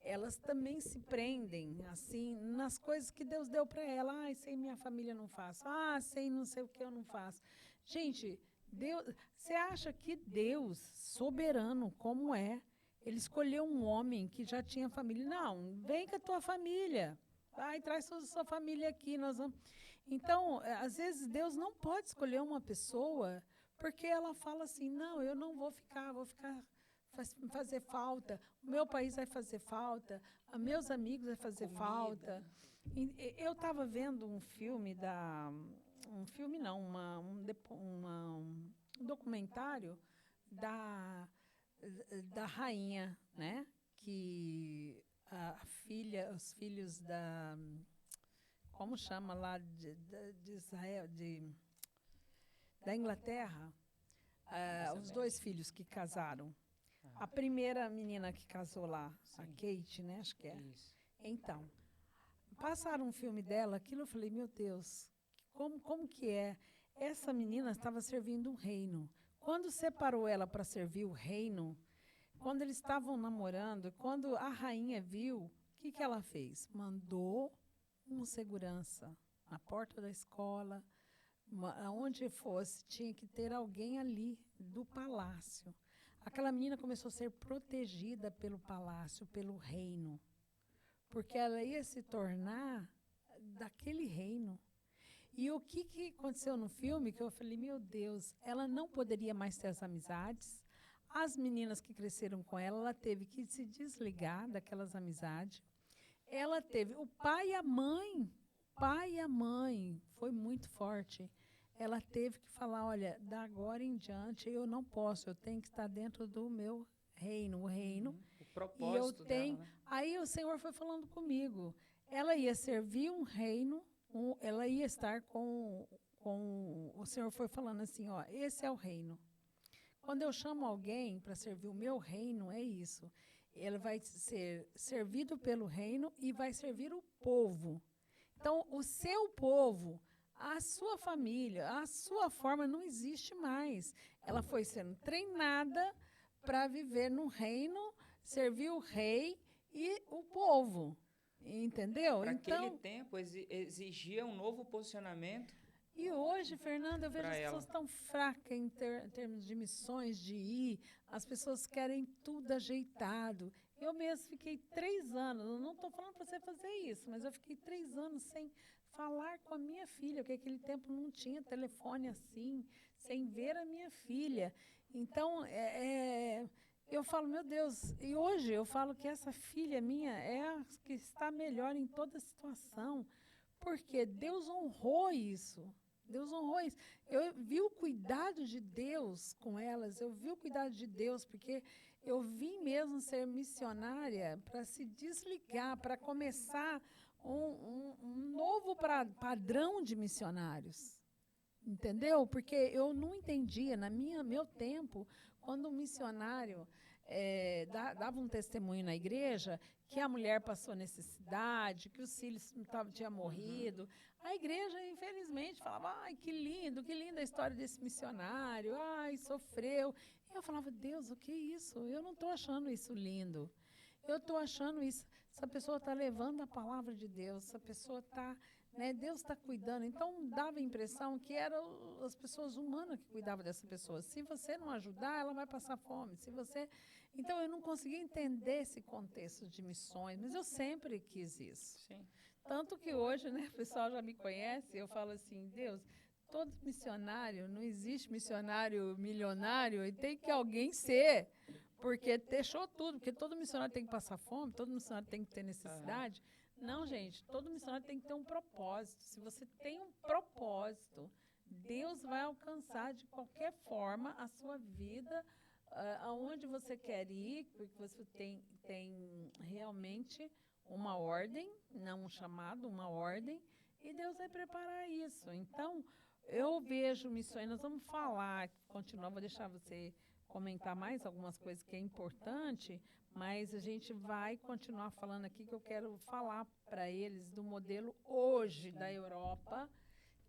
elas também se prendem, assim, nas coisas que Deus deu para ela. Ah, sem minha família não faço. Ah, sem não sei o que eu não faço. Gente, Deus, você acha que Deus, soberano como é, ele escolheu um homem que já tinha família? Não, vem com a tua família. Vai, traz sua família aqui. Nós vamos. Então, às vezes, Deus não pode escolher uma pessoa porque ela fala assim, não, eu não vou ficar fazer falta, o meu país vai fazer falta, meus amigos vai fazer falta. Eu estava vendo um filme um documentário da rainha, né? Que os filhos como chama lá de Israel, da Inglaterra, os 2 filhos que casaram. A primeira menina que casou lá, sim, a Kate, né? Acho que é. Isso. Então, passaram um filme dela, aquilo eu falei, meu Deus, como que é? Essa menina estava servindo um reino. Quando separou ela para servir o reino, quando eles estavam namorando, quando a rainha viu, o que ela fez? Mandou um segurança na porta da escola, aonde fosse, tinha que ter alguém ali do palácio. Aquela menina começou a ser protegida pelo palácio, pelo reino, porque ela ia se tornar daquele reino. E o que aconteceu no filme, que eu falei, meu Deus, ela não poderia mais ter as amizades. As meninas que cresceram com ela teve que se desligar daquelas amizades. Ela teve o pai e a mãe, foi muito forte. Ela teve que falar, olha, da agora em diante eu não posso, eu tenho que estar dentro do meu reino, o reino. O propósito dela, né? Aí o Senhor foi falando comigo, ela ia servir um reino, ela ia estar com o Senhor foi falando assim, ó, esse é o reino. Quando eu chamo alguém para servir o meu reino, é isso. Ele vai ser servido pelo reino e vai servir o povo. Então, o seu povo, a sua família, a sua forma não existe mais. Ela foi sendo treinada para viver no reino, servir o rei e o povo. Entendeu? Para então, aquele tempo, exigia um novo posicionamento. E hoje, Fernanda, eu vejo as pessoas ela. tão fracas em termos de missões, de ir. As pessoas querem tudo ajeitado. Eu mesmo fiquei 3 anos, eu não estou falando para você fazer isso, mas eu fiquei 3 anos sem falar com a minha filha, porque naquele tempo não tinha telefone assim, sem ver a minha filha. Então, eu falo, meu Deus, e hoje eu falo que essa filha minha é a que está melhor em toda a situação, porque Deus honrou isso. Deus honrou isso. Eu vi o cuidado de Deus com elas, eu vi o cuidado de Deus, porque eu vim mesmo ser missionária para se desligar, para começar um novo padrão de missionários. Entendeu? Porque eu não entendia, meu tempo, quando um missionário dava um testemunho na igreja, que a mulher passou necessidade, que os filhos tinham morrido. A igreja, infelizmente, falava, ai, que linda a história desse missionário, ai, sofreu. E eu falava, Deus, o que é isso? Eu não estou achando isso lindo. Eu estou achando isso. Essa pessoa está levando a palavra de Deus, essa pessoa está... Deus está cuidando. Então, dava a impressão que eram as pessoas humanas que cuidavam dessa pessoa. Se você não ajudar, ela vai passar fome. Então, eu não conseguia entender esse contexto de missões, mas eu sempre quis isso. Sim. Tanto que hoje, o pessoal já me conhece, eu falo assim, Deus, todo missionário, não existe missionário milionário, e tem que alguém ser, porque deixou tudo, porque todo missionário tem que passar fome, todo missionário tem que ter necessidade. Não, gente, todo missionário tem que ter um propósito. Se você tem um propósito, Deus vai alcançar de qualquer forma a sua vida, aonde você quer ir, porque você tem realmente uma ordem, não um chamado, uma ordem, e Deus vai preparar isso. Então, eu vejo missões, nós vamos continuar, vou deixar você comentar mais algumas coisas que é importante, mas a gente vai continuar falando aqui, que eu quero falar para eles do modelo hoje da Europa,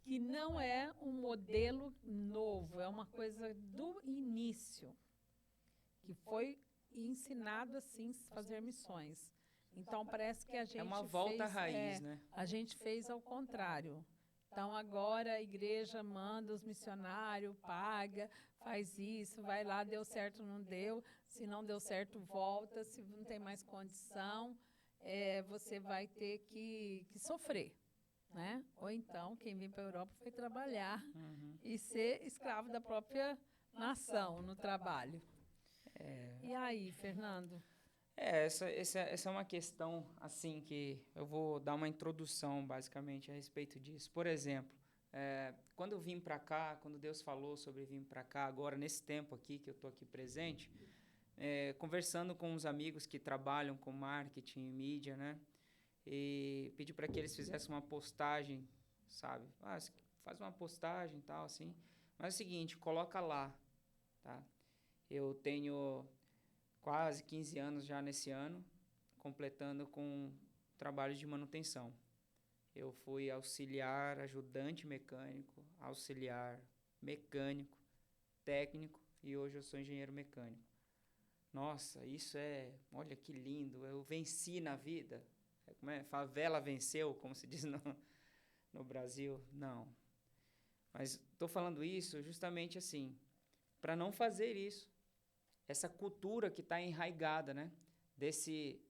que não é um modelo novo, é uma coisa do início, que foi ensinado assim fazer missões. Então, parece que a gente é uma volta à raiz, né? A gente fez ao contrário. Então, agora a igreja manda os missionários, paga, faz isso, vai lá, deu certo, não deu. Se não deu certo, volta. Se não tem mais condição, você vai ter que sofrer. Né? Ou então, quem vem para a Europa foi trabalhar e ser escravo da própria nação no trabalho. E aí, Fernando? Essa é uma questão, assim, que eu vou dar uma introdução, basicamente, a respeito disso. Por exemplo, quando eu vim para cá, quando Deus falou sobre vir para cá, agora, nesse tempo aqui, que eu estou aqui presente, conversando com uns amigos que trabalham com marketing e mídia, né? E pedi para que eles fizessem uma postagem, sabe? Faz uma postagem e tal, assim. Mas é o seguinte, coloca lá, tá? Eu tenho quase 15 anos já nesse ano, completando com trabalho de manutenção. Eu fui auxiliar, ajudante mecânico, auxiliar mecânico, técnico e hoje eu sou engenheiro mecânico. Nossa, olha que lindo, eu venci na vida. Favela venceu, como se diz no Brasil? Não. Mas estou falando isso justamente assim, para não fazer isso. Essa cultura que está enraigada, né? Desse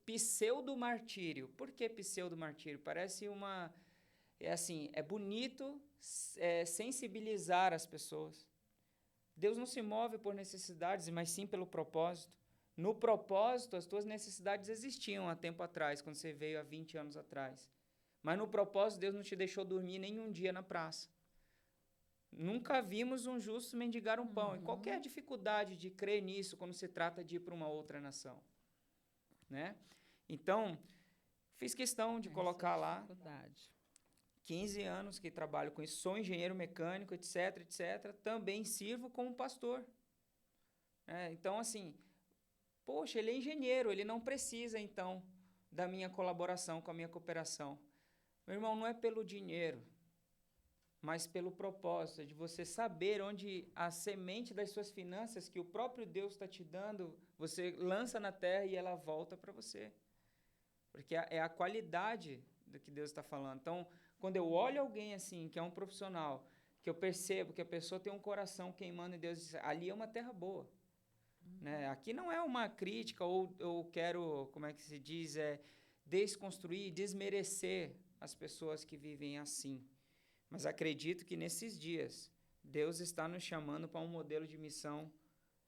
pseudo-martírio. Por que pseudo-martírio? Parece é bonito sensibilizar as pessoas. Deus não se move por necessidades, mas sim pelo propósito. No propósito, as tuas necessidades existiam há tempo atrás, quando você veio há 20 anos atrás. Mas no propósito, Deus não te deixou dormir nem um dia na praça. Nunca vimos um justo mendigar um pão. E qual que é a dificuldade de crer nisso quando se trata de ir para uma outra nação? Né? Então, fiz questão de colocar lá 15 anos que trabalho com isso, sou engenheiro mecânico, etc, etc. Também sirvo como pastor. Então, assim, poxa, ele é engenheiro, ele não precisa, então, da minha colaboração, com a minha cooperação. Meu irmão, não é pelo dinheiro, mas pelo propósito de você saber onde a semente das suas finanças que o próprio Deus está te dando, você lança na terra e ela volta para você. Porque é a qualidade do que Deus está falando. Então, quando eu olho alguém assim, que é um profissional, que eu percebo que a pessoa tem um coração queimando em Deus, ali é uma terra boa. Né? Aqui não é uma crítica ou eu quero, como é que se diz, desconstruir, desmerecer as pessoas que vivem assim. Mas acredito que nesses dias, Deus está nos chamando para um modelo de missão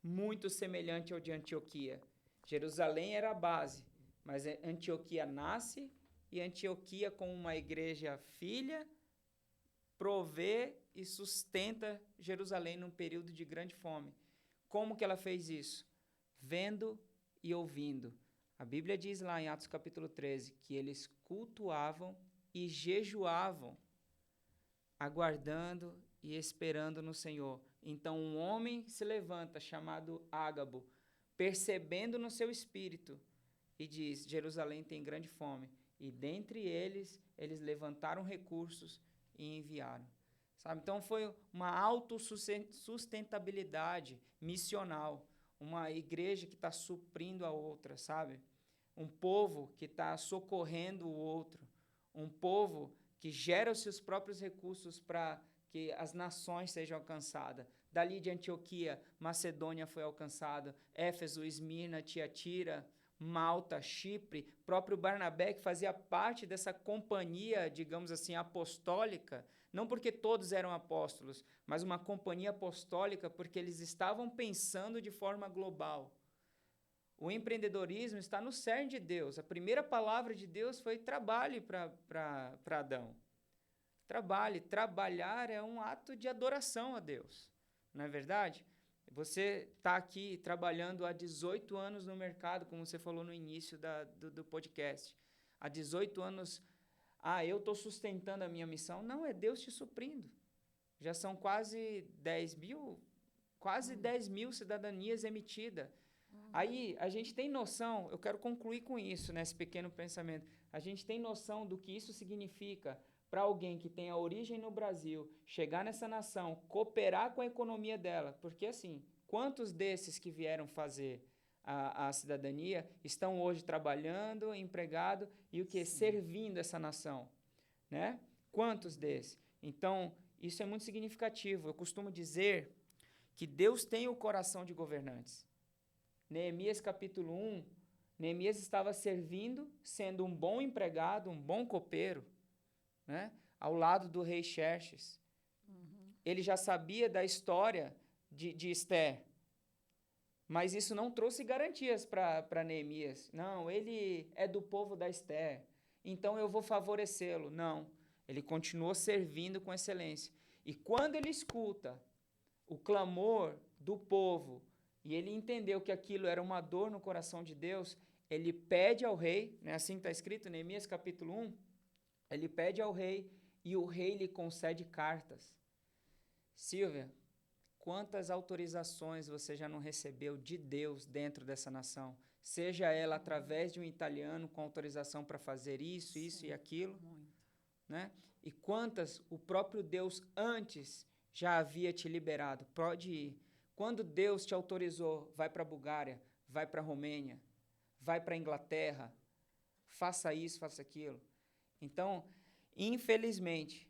muito semelhante ao de Antioquia. Jerusalém era a base, mas Antioquia nasce e Antioquia, como uma igreja filha, provê e sustenta Jerusalém num período de grande fome. Como que ela fez isso? Vendo e ouvindo. A Bíblia diz lá em Atos capítulo 13 que eles cultuavam e jejuavam, aguardando e esperando no Senhor. Então um homem se levanta, chamado Ágabo, percebendo no seu espírito, e diz, Jerusalém tem grande fome. E dentre eles levantaram recursos e enviaram. Sabe? Então foi uma autossustentabilidade missional, uma igreja que está suprindo a outra, sabe? Um povo que está socorrendo o outro, um povo que gera os seus próprios recursos para que as nações sejam alcançadas. Dali de Antioquia, Macedônia foi alcançada, Éfeso, Esmirna, Tiatira, Malta, Chipre, próprio Barnabé, que fazia parte dessa companhia, digamos assim, apostólica, não porque todos eram apóstolos, mas uma companhia apostólica porque eles estavam pensando de forma global. O empreendedorismo está no cerne de Deus. A primeira palavra de Deus foi trabalhe para Adão. Trabalhe. Trabalhar é um ato de adoração a Deus. Não é verdade? Você está aqui trabalhando há 18 anos no mercado, como você falou no início do podcast. Há 18 anos, eu estou sustentando a minha missão. Não, é Deus te suprindo. Já são quase 10 mil cidadanias emitidas. Aí, a gente tem noção, eu quero concluir com isso, nesse pequeno pensamento, a gente tem noção do que isso significa para alguém que tem a origem no Brasil, chegar nessa nação, cooperar com a economia dela, porque assim, quantos desses que vieram fazer a cidadania estão hoje trabalhando, empregado e o que? Servindo essa nação, né? Quantos desses? Então, isso é muito significativo. Eu costumo dizer que Deus tem o coração de governantes. Neemias capítulo 1, Neemias estava servindo, sendo um bom empregado, um bom copeiro, né? Ao lado do rei Xerxes. Ele já sabia da história de Esther, mas isso não trouxe garantias para Neemias. Não, ele é do povo da Esther, então eu vou favorecê-lo. Não, ele continuou servindo com excelência. E quando ele escuta o clamor do povo, e ele entendeu que aquilo era uma dor no coração de Deus, ele pede ao rei, né, assim está escrito em Neemias capítulo 1, ele pede ao rei e o rei lhe concede cartas. Silvia, quantas autorizações você já não recebeu de Deus dentro dessa nação? Seja ela através de um italiano com autorização para fazer isso, Sim, isso e aquilo. Muito. Né? E quantas o próprio Deus antes já havia te liberado? Pode ir. Quando Deus te autorizou, vai para a Bulgária, vai para a Romênia, vai para a Inglaterra, faça isso, faça aquilo. Então, infelizmente,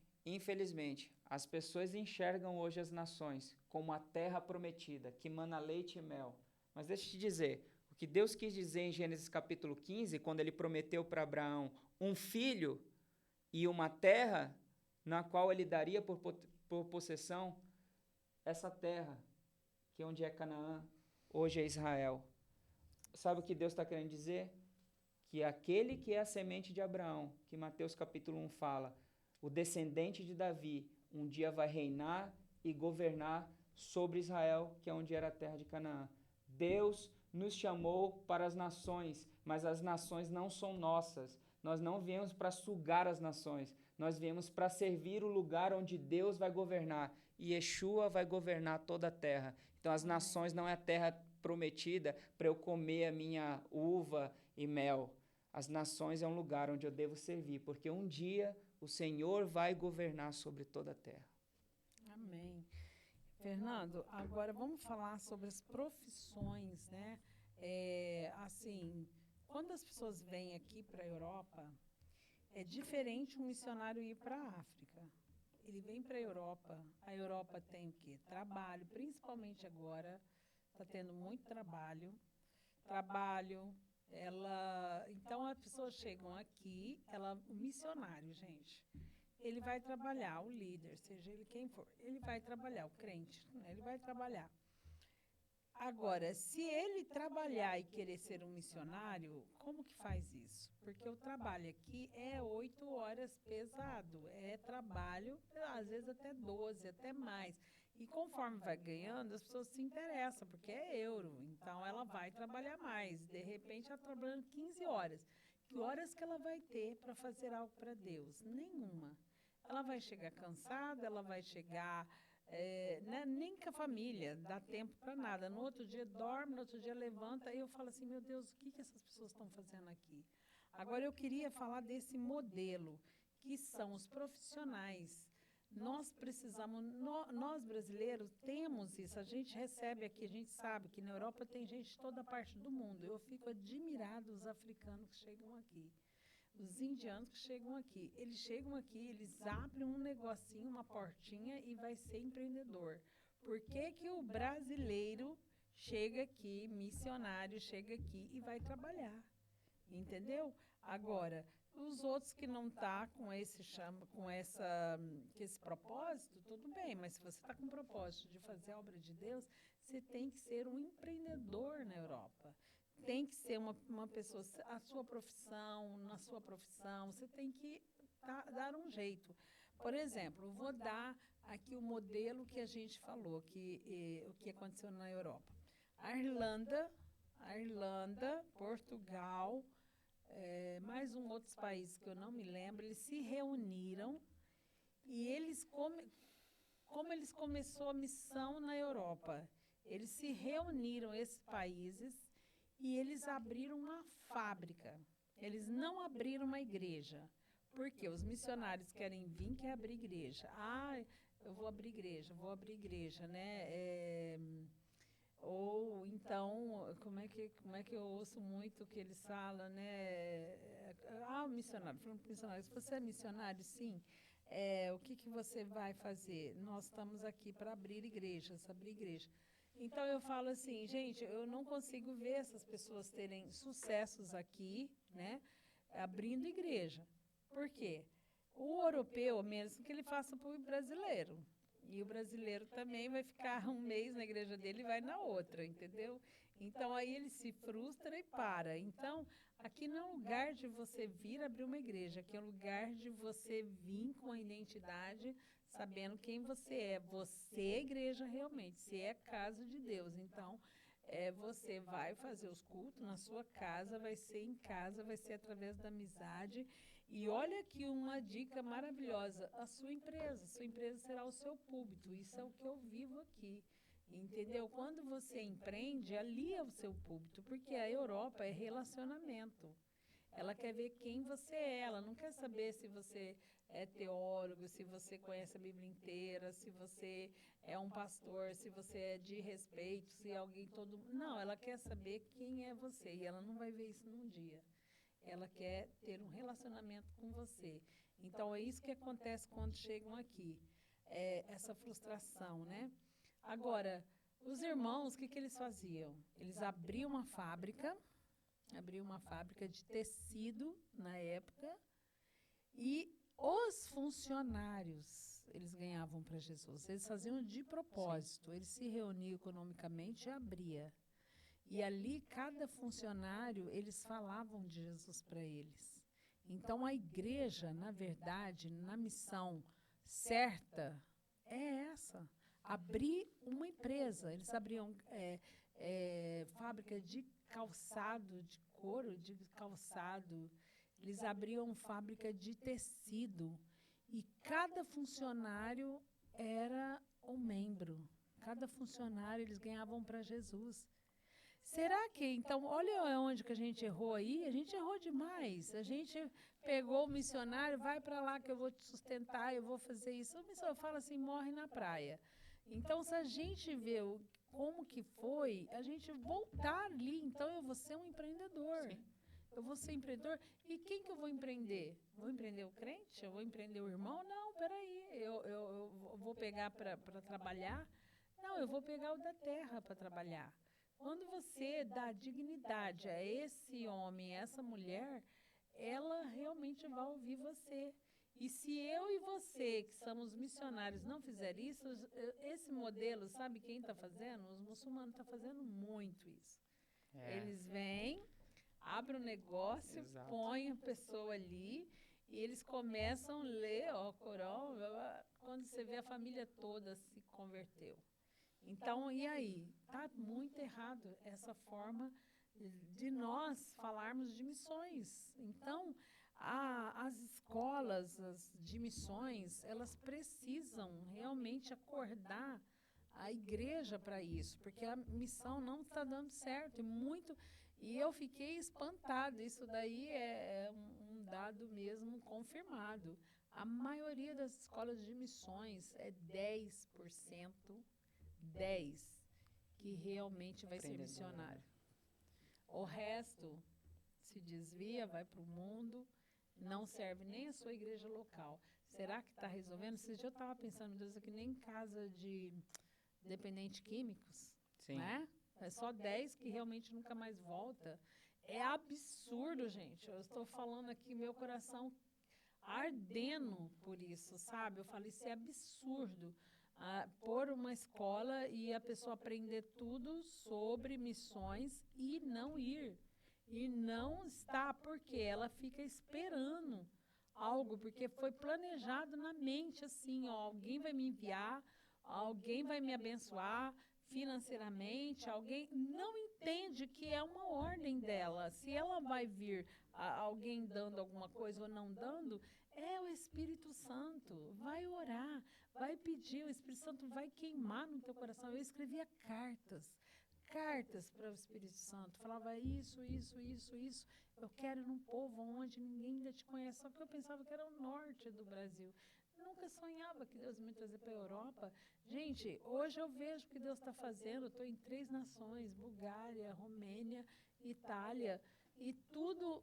as pessoas enxergam hoje as nações como a terra prometida, que mana leite e mel. Mas deixa eu te dizer, o que Deus quis dizer em Gênesis capítulo 15, quando ele prometeu para Abraão um filho e uma terra na qual ele daria por possessão essa terra, que onde é Canaã, hoje é Israel. Sabe o que Deus está querendo dizer? Que aquele que é a semente de Abraão, que Mateus capítulo 1 fala, o descendente de Davi, um dia vai reinar e governar sobre Israel, que é onde era a terra de Canaã. Deus nos chamou para as nações, mas as nações não são nossas. Nós não viemos para sugar as nações, nós viemos para servir o lugar onde Deus vai governar. E Yeshua vai governar toda a terra. Então as nações não é a terra prometida para eu comer a minha uva e mel. As nações é um lugar onde eu devo servir, porque um dia o Senhor vai governar sobre toda a terra. Amém. Fernando, agora vamos falar sobre as profissões, né? Assim, quando as pessoas vêm aqui para a Europa, é diferente um missionário ir para a África. Ele vem para a Europa tem o quê? Trabalho, principalmente agora, está tendo muito trabalho. Então as pessoas chegam aqui, o missionário, gente, ele vai trabalhar, o líder, seja ele quem for, ele vai trabalhar, o crente, né, ele vai trabalhar. Agora, se ele trabalhar e querer ser um missionário, como que faz isso? Porque o trabalho aqui é 8 horas pesado, é trabalho, às vezes até 12, até mais. E conforme vai ganhando, as pessoas se interessam, porque é euro, então ela vai trabalhar mais. De repente, ela está trabalhando 15 horas. Que horas que ela vai ter para fazer algo para Deus? Nenhuma. Ela vai chegar cansada, ela vai chegar... né, nem com a família, dá tempo para nada. No outro dia dorme, no outro dia levanta, e eu falo assim, meu Deus, o que essas pessoas estão fazendo aqui? Agora, eu queria falar desse modelo, que são os profissionais. Nós precisamos, nós brasileiros temos isso, a gente recebe aqui, a gente sabe que na Europa tem gente de toda parte do mundo. Eu fico admirada dos africanos que chegam aqui. Os indianos que chegam aqui, eles abrem um negocinho, uma portinha e vai ser empreendedor. Por que que o brasileiro chega aqui, missionário, chega aqui e vai trabalhar? Entendeu? Agora, os outros que não estão com esse propósito, tudo bem, mas se você está com o propósito de fazer a obra de Deus, você tem que ser um empreendedor na Europa. Tem que ser uma pessoa, na sua profissão, você tem que dar um jeito. Por exemplo, eu vou dar aqui o modelo que a gente falou, o que aconteceu na Europa. A Irlanda, Portugal, mais outros países que eu não me lembro, eles se reuniram e como eles começou a missão na Europa, eles se reuniram, esses países, e eles abriram uma fábrica. Eles não abriram uma igreja. Porque os missionários querem abrir igreja. Eu vou abrir igreja, né? Ou então, como é que eu ouço muito que eles falam, né? Missionário, falando para missionário, se você é missionário, sim, o que você vai fazer? Nós estamos aqui para abrir igreja. Então, eu falo assim, gente, eu não consigo ver essas pessoas terem sucessos aqui, né, abrindo igreja. Por quê? O europeu, mesmo que ele faça para o brasileiro. E o brasileiro também vai ficar um mês na igreja dele e vai na outra, entendeu? Então, aí ele se frustra e para. Então, aqui não é um lugar de você vir abrir uma igreja, aqui é um lugar de você vir com a identidade, sabendo quem você é. Você é igreja realmente, você é casa de Deus. Então, você vai fazer os cultos na sua casa, vai ser em casa, vai ser através da amizade. E olha aqui uma dica maravilhosa, a sua empresa será o seu púlpito, isso é o que eu vivo aqui, entendeu? Quando você empreende, ali é o seu púlpito, porque a Europa é relacionamento. Ela quer ver quem você é, ela não quer saber se você é teólogo, se você conhece a Bíblia inteira, se você é um pastor, se você é de respeito, se alguém todo... Não, ela quer saber quem é você, e ela não vai ver isso num dia. Ela quer ter um relacionamento com você. Então, é isso que acontece quando chegam aqui, essa frustração, né? Agora, os irmãos, o que eles faziam? Eles abriam uma fábrica de tecido na época, e os funcionários, eles ganhavam para Jesus. Eles faziam de propósito, eles se reuniam economicamente e abria. E ali, cada funcionário, eles falavam de Jesus para eles. Então, a igreja, na verdade, na missão certa, é essa. Abrir uma empresa. Eles abriam fábrica de calçado, de couro, de calçado. Eles abriam fábrica de tecido. E cada funcionário era um membro. Cada funcionário, eles ganhavam para Jesus. Será que, então, olha onde que a gente errou aí? A gente errou demais. A gente pegou o missionário, vai para lá que eu vou te sustentar, eu vou fazer isso. O missionário fala assim, morre na praia. Então, se a gente vê como que foi, a gente voltar ali, então eu vou ser um empreendedor. Sim. Eu vou ser empreendedor. E quem que eu vou empreender? Vou empreender o crente? Eu vou empreender o irmão? Não, peraí. Eu vou pegar para trabalhar? Não, eu vou pegar o da terra para trabalhar. Quando você dá dignidade a esse homem, a essa mulher, ela realmente vai ouvir você. E se eu e você, que somos missionários, não fizer isso, esse modelo, sabe quem está fazendo? Os muçulmanos estão fazendo muito isso. Eles vêm, abrem um negócio, põem a pessoa ali, e eles começam a ler o Corão, quando você vê a família toda se converteu. Então, e aí? Está muito errado essa forma de nós falarmos de missões. Então, as escolas de missões, elas precisam realmente acordar a igreja para isso, porque a missão não está dando certo. E eu fiquei espantada. Isso daí é um dado mesmo confirmado. A maioria das escolas de missões é 10%. 10 que realmente vai ser missionário. O resto se desvia, vai para o mundo, não serve nem a sua igreja local. Será que está resolvendo? Esses dias eu estava pensando, Deus, aqui nem em casa de dependentes químicos, né? É só 10 que realmente nunca mais volta. É absurdo, gente. Eu estou falando aqui, meu coração ardendo por isso, sabe? Eu falei, isso é absurdo. Pôr uma escola e a pessoa aprender tudo sobre missões e não ir. E não está, porque ela fica esperando algo, porque foi planejado na mente, assim, ó, alguém vai me enviar, alguém vai me abençoar financeiramente, alguém não entende que é uma ordem dela. Se ela vai vir alguém dando alguma coisa ou não dando, é o Espírito Santo. Vai orar, vai pedir, o Espírito Santo vai queimar no teu coração. Eu escrevia cartas para o Espírito Santo. Falava isso. Eu quero ir num povo onde ninguém ainda te conhece. Só que eu pensava que era o norte do Brasil. Nunca sonhava que Deus me trazer para a Europa. Gente, hoje eu vejo o que Deus está fazendo. Estou em 3 nações, Bulgária, Romênia, Itália. E tudo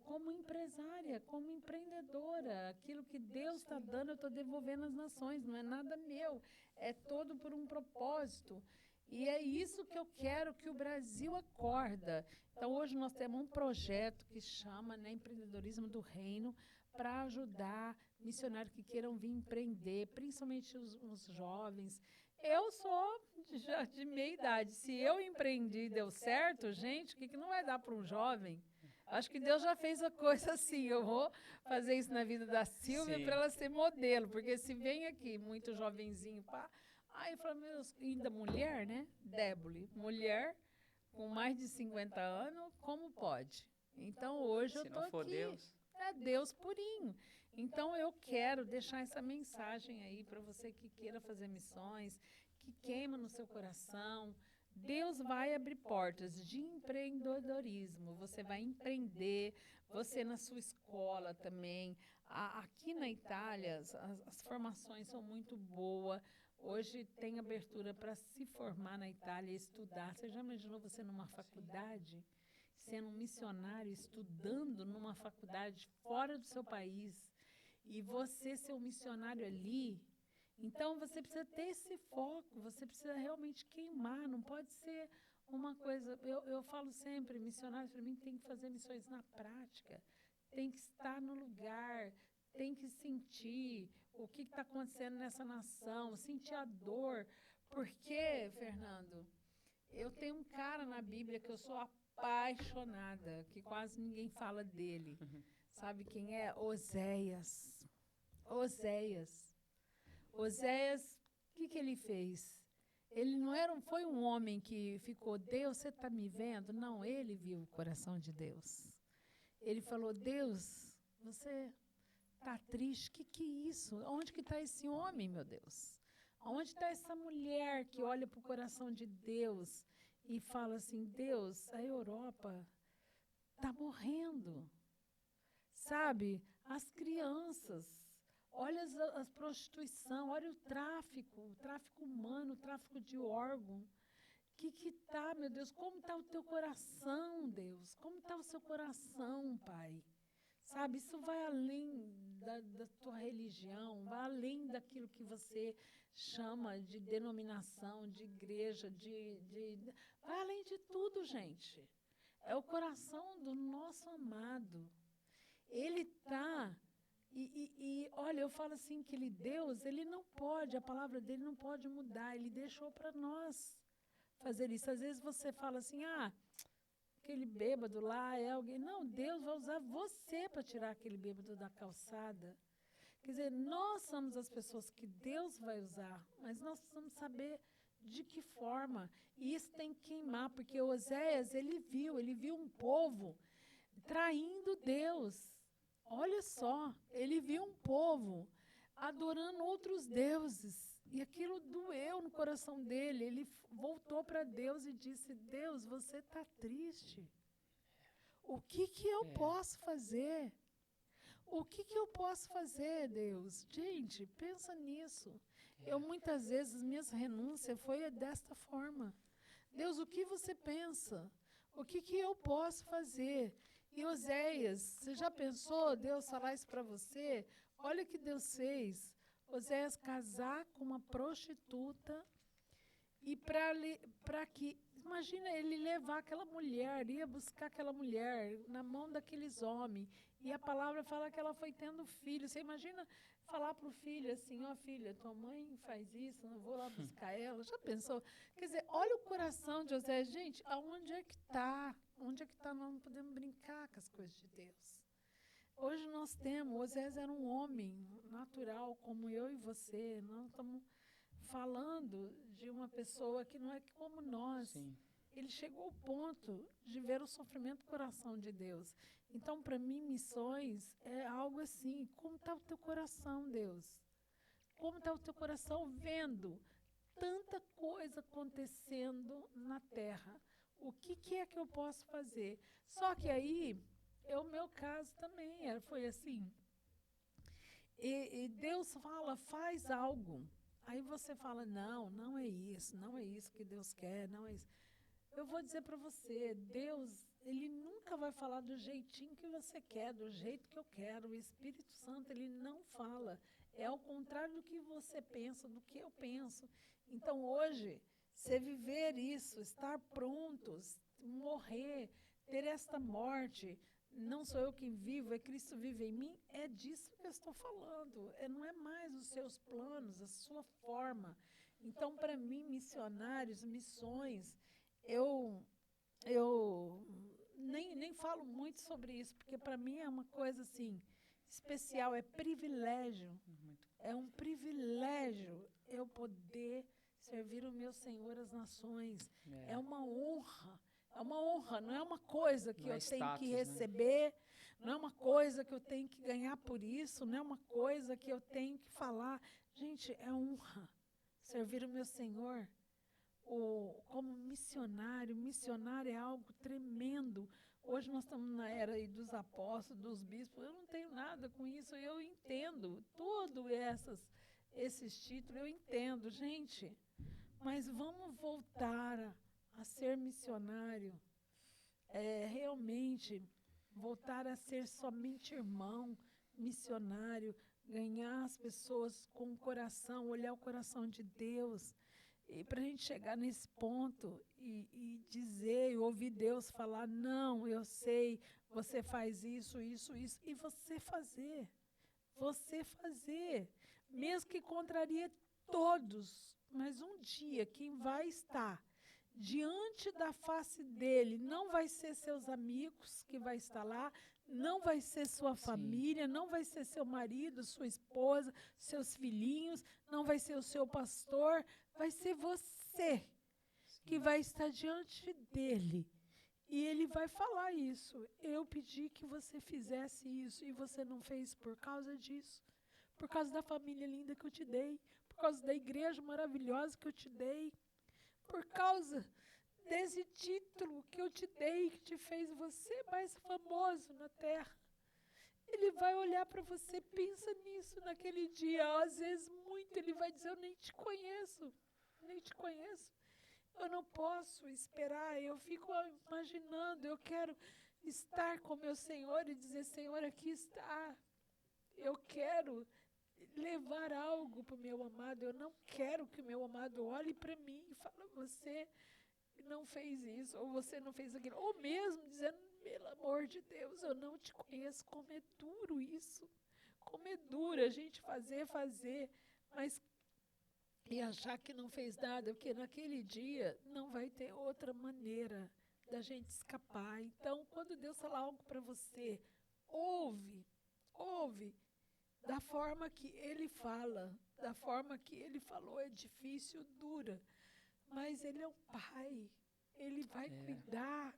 como empresária, como empreendedora. Aquilo que Deus está dando, eu estou devolvendo às nações. Não é nada meu. É todo por um propósito. E é isso que eu quero que o Brasil acorda. Então, hoje nós temos um projeto que chama, né, Empreendedorismo do Reino, para ajudar missionários que queiram vir empreender, principalmente os jovens. Eu sou já de meia idade. Se eu empreendi e deu certo, gente, o que não vai dar para um jovem? Acho que Deus já fez a coisa assim. Eu vou fazer isso na vida da Silvia para ela ser modelo, porque se vem aqui muito jovenzinho, pá, aí eu falo, meu Deus, ainda mulher, né? Débole, mulher com mais de 50 anos, como pode? Então, hoje eu estou aqui. Se não for Deus. É Deus purinho. Então, eu quero deixar essa mensagem aí para você que queira fazer missões, que queima no seu coração. Deus vai abrir portas de empreendedorismo. Você vai empreender, você na sua escola também. Aqui na Itália, as formações são muito boas. Hoje tem abertura para se formar na Itália e estudar. Você já imaginou você numa faculdade, sendo um missionário, estudando numa faculdade fora do seu país, e você ser um missionário ali? Então, você precisa ter esse foco, você precisa realmente queimar, não pode ser uma coisa... Eu falo sempre, missionários, para mim, tem que fazer missões na prática, tem que estar no lugar, tem que sentir o que está acontecendo nessa nação, sentir a dor. Porque, Fernando, eu tenho um cara na Bíblia que eu sou apaixonada, que quase ninguém fala dele. Sabe quem é? Oséias. Oséias, o que ele fez? Ele não foi um homem que ficou, Deus, você está me vendo? Não, ele viu o coração de Deus. Ele falou, Deus, você está triste? Que é isso? Onde que está esse homem, meu Deus? Onde está essa mulher que olha para o coração de Deus e fala assim, Deus, a Europa está morrendo. Sabe? As crianças, olha as prostituição, olha o tráfico humano, o tráfico de órgão. Que tá, meu Deus, como está o teu coração, Deus? Como está o seu coração, Pai? Sabe, isso vai além da tua religião, vai além daquilo que você chama de denominação, de igreja, vai além de tudo, gente. É o coração do nosso amado. Ele está, olha, eu falo assim, que Deus, ele não pode, a palavra dele não pode mudar, ele deixou para nós fazer isso. Às vezes você fala assim, aquele bêbado lá é alguém. Não, Deus vai usar você para tirar aquele bêbado da calçada. Quer dizer, nós somos as pessoas que Deus vai usar, mas nós precisamos saber de que forma. E isso tem que queimar, porque Oséias, ele viu um povo traindo Deus. Olha só, ele viu um povo adorando outros deuses. E aquilo doeu no coração dele. Ele voltou para Deus e disse, Deus, você está triste. O que eu posso fazer? O que eu posso fazer, Deus? Gente, pensa nisso. Eu, muitas vezes, minhas renúncias foi desta forma. Deus, o que você pensa? O que eu posso fazer? E Oséias, você já pensou Deus falar isso para você? Olha o que Deus fez. Oséias casar com uma prostituta e para que, imagina ele levar aquela mulher, ia buscar aquela mulher na mão daqueles homens. E a palavra fala que ela foi tendo filho. Você imagina falar para o filho assim, filha, tua mãe faz isso, não vou lá buscar ela. Já pensou? Quer dizer, olha o coração de Oséias. Gente, aonde é que está? Onde é que está? Nós não podemos brincar com as coisas de Deus. Hoje nós temos, Oséias era um homem natural, como eu e você. Nós estamos falando de uma pessoa que não é como nós. Sim. Ele chegou ao ponto de ver o sofrimento do coração de Deus. Então, para mim, missões é algo assim, como está o teu coração, Deus? Como está o teu coração vendo tanta coisa acontecendo na terra? O que é que eu posso fazer? Só que aí, o meu caso também foi assim. E Deus fala, faz algo. Aí você fala, não é isso que Deus quer, não é isso. Eu vou dizer para você, Deus, ele nunca vai falar do jeitinho que você quer, do jeito que eu quero. O Espírito Santo, ele não fala. É ao contrário do que você pensa, do que eu penso. Então, hoje, você viver isso, estar prontos, morrer, ter esta morte, não sou eu quem vivo, é Cristo vive em mim, é disso que eu estou falando. Não é mais os seus planos, a sua forma. Então, para mim, missionários, missões, eu nem falo muito sobre isso, porque para mim é uma coisa assim, especial, é privilégio. É um privilégio eu poder servir o meu Senhor às nações. É uma honra. É uma honra, não é uma coisa que eu tenho que receber, não é uma coisa que eu tenho que ganhar por isso, não é uma coisa que eu tenho que falar. Gente, é honra servir o meu Senhor. Como missionário é algo tremendo. Hoje nós estamos na era aí dos apóstolos, dos bispos, eu não tenho nada com isso, eu entendo todos esses títulos, eu entendo, gente, mas vamos voltar a ser missionário, realmente voltar a ser somente irmão, missionário, ganhar as pessoas com o coração, olhar o coração de Deus. E para a gente chegar nesse ponto e dizer, ouvir Deus falar, não, eu sei, você faz isso, e você fazer, mesmo que contraria todos, mas um dia quem vai estar diante da face dele não vai ser seus amigos que vai estar lá, não vai ser sua família, não vai ser seu marido, sua esposa, seus filhinhos, não vai ser o seu pastor, vai ser você que vai estar diante dele. E ele vai falar isso. Eu pedi que você fizesse isso e você não fez por causa disso, por causa da família linda que eu te dei, por causa da igreja maravilhosa que eu te dei, por causa desse título que eu te dei, que te fez você mais famoso na terra. Ele vai olhar para você, pensa nisso naquele dia. Às vezes, muito, ele vai dizer, eu nem te conheço, nem te conheço. Eu não posso esperar, eu fico imaginando, eu quero estar com meu Senhor e dizer, Senhor, aqui está. Eu quero levar algo para o meu amado, eu não quero que o meu amado olhe para mim e fale, você não fez isso, ou você não fez aquilo. Ou mesmo dizendo, pelo amor de Deus, eu não te conheço. Como é duro isso. Como é duro a gente fazer, mas e achar que não fez nada, porque naquele dia não vai ter outra maneira da gente escapar. Então, quando Deus falar algo para você, ouve, da forma que Ele fala, da forma que Ele falou, é difícil, dura, mas Ele é um pai, Ele vai cuidar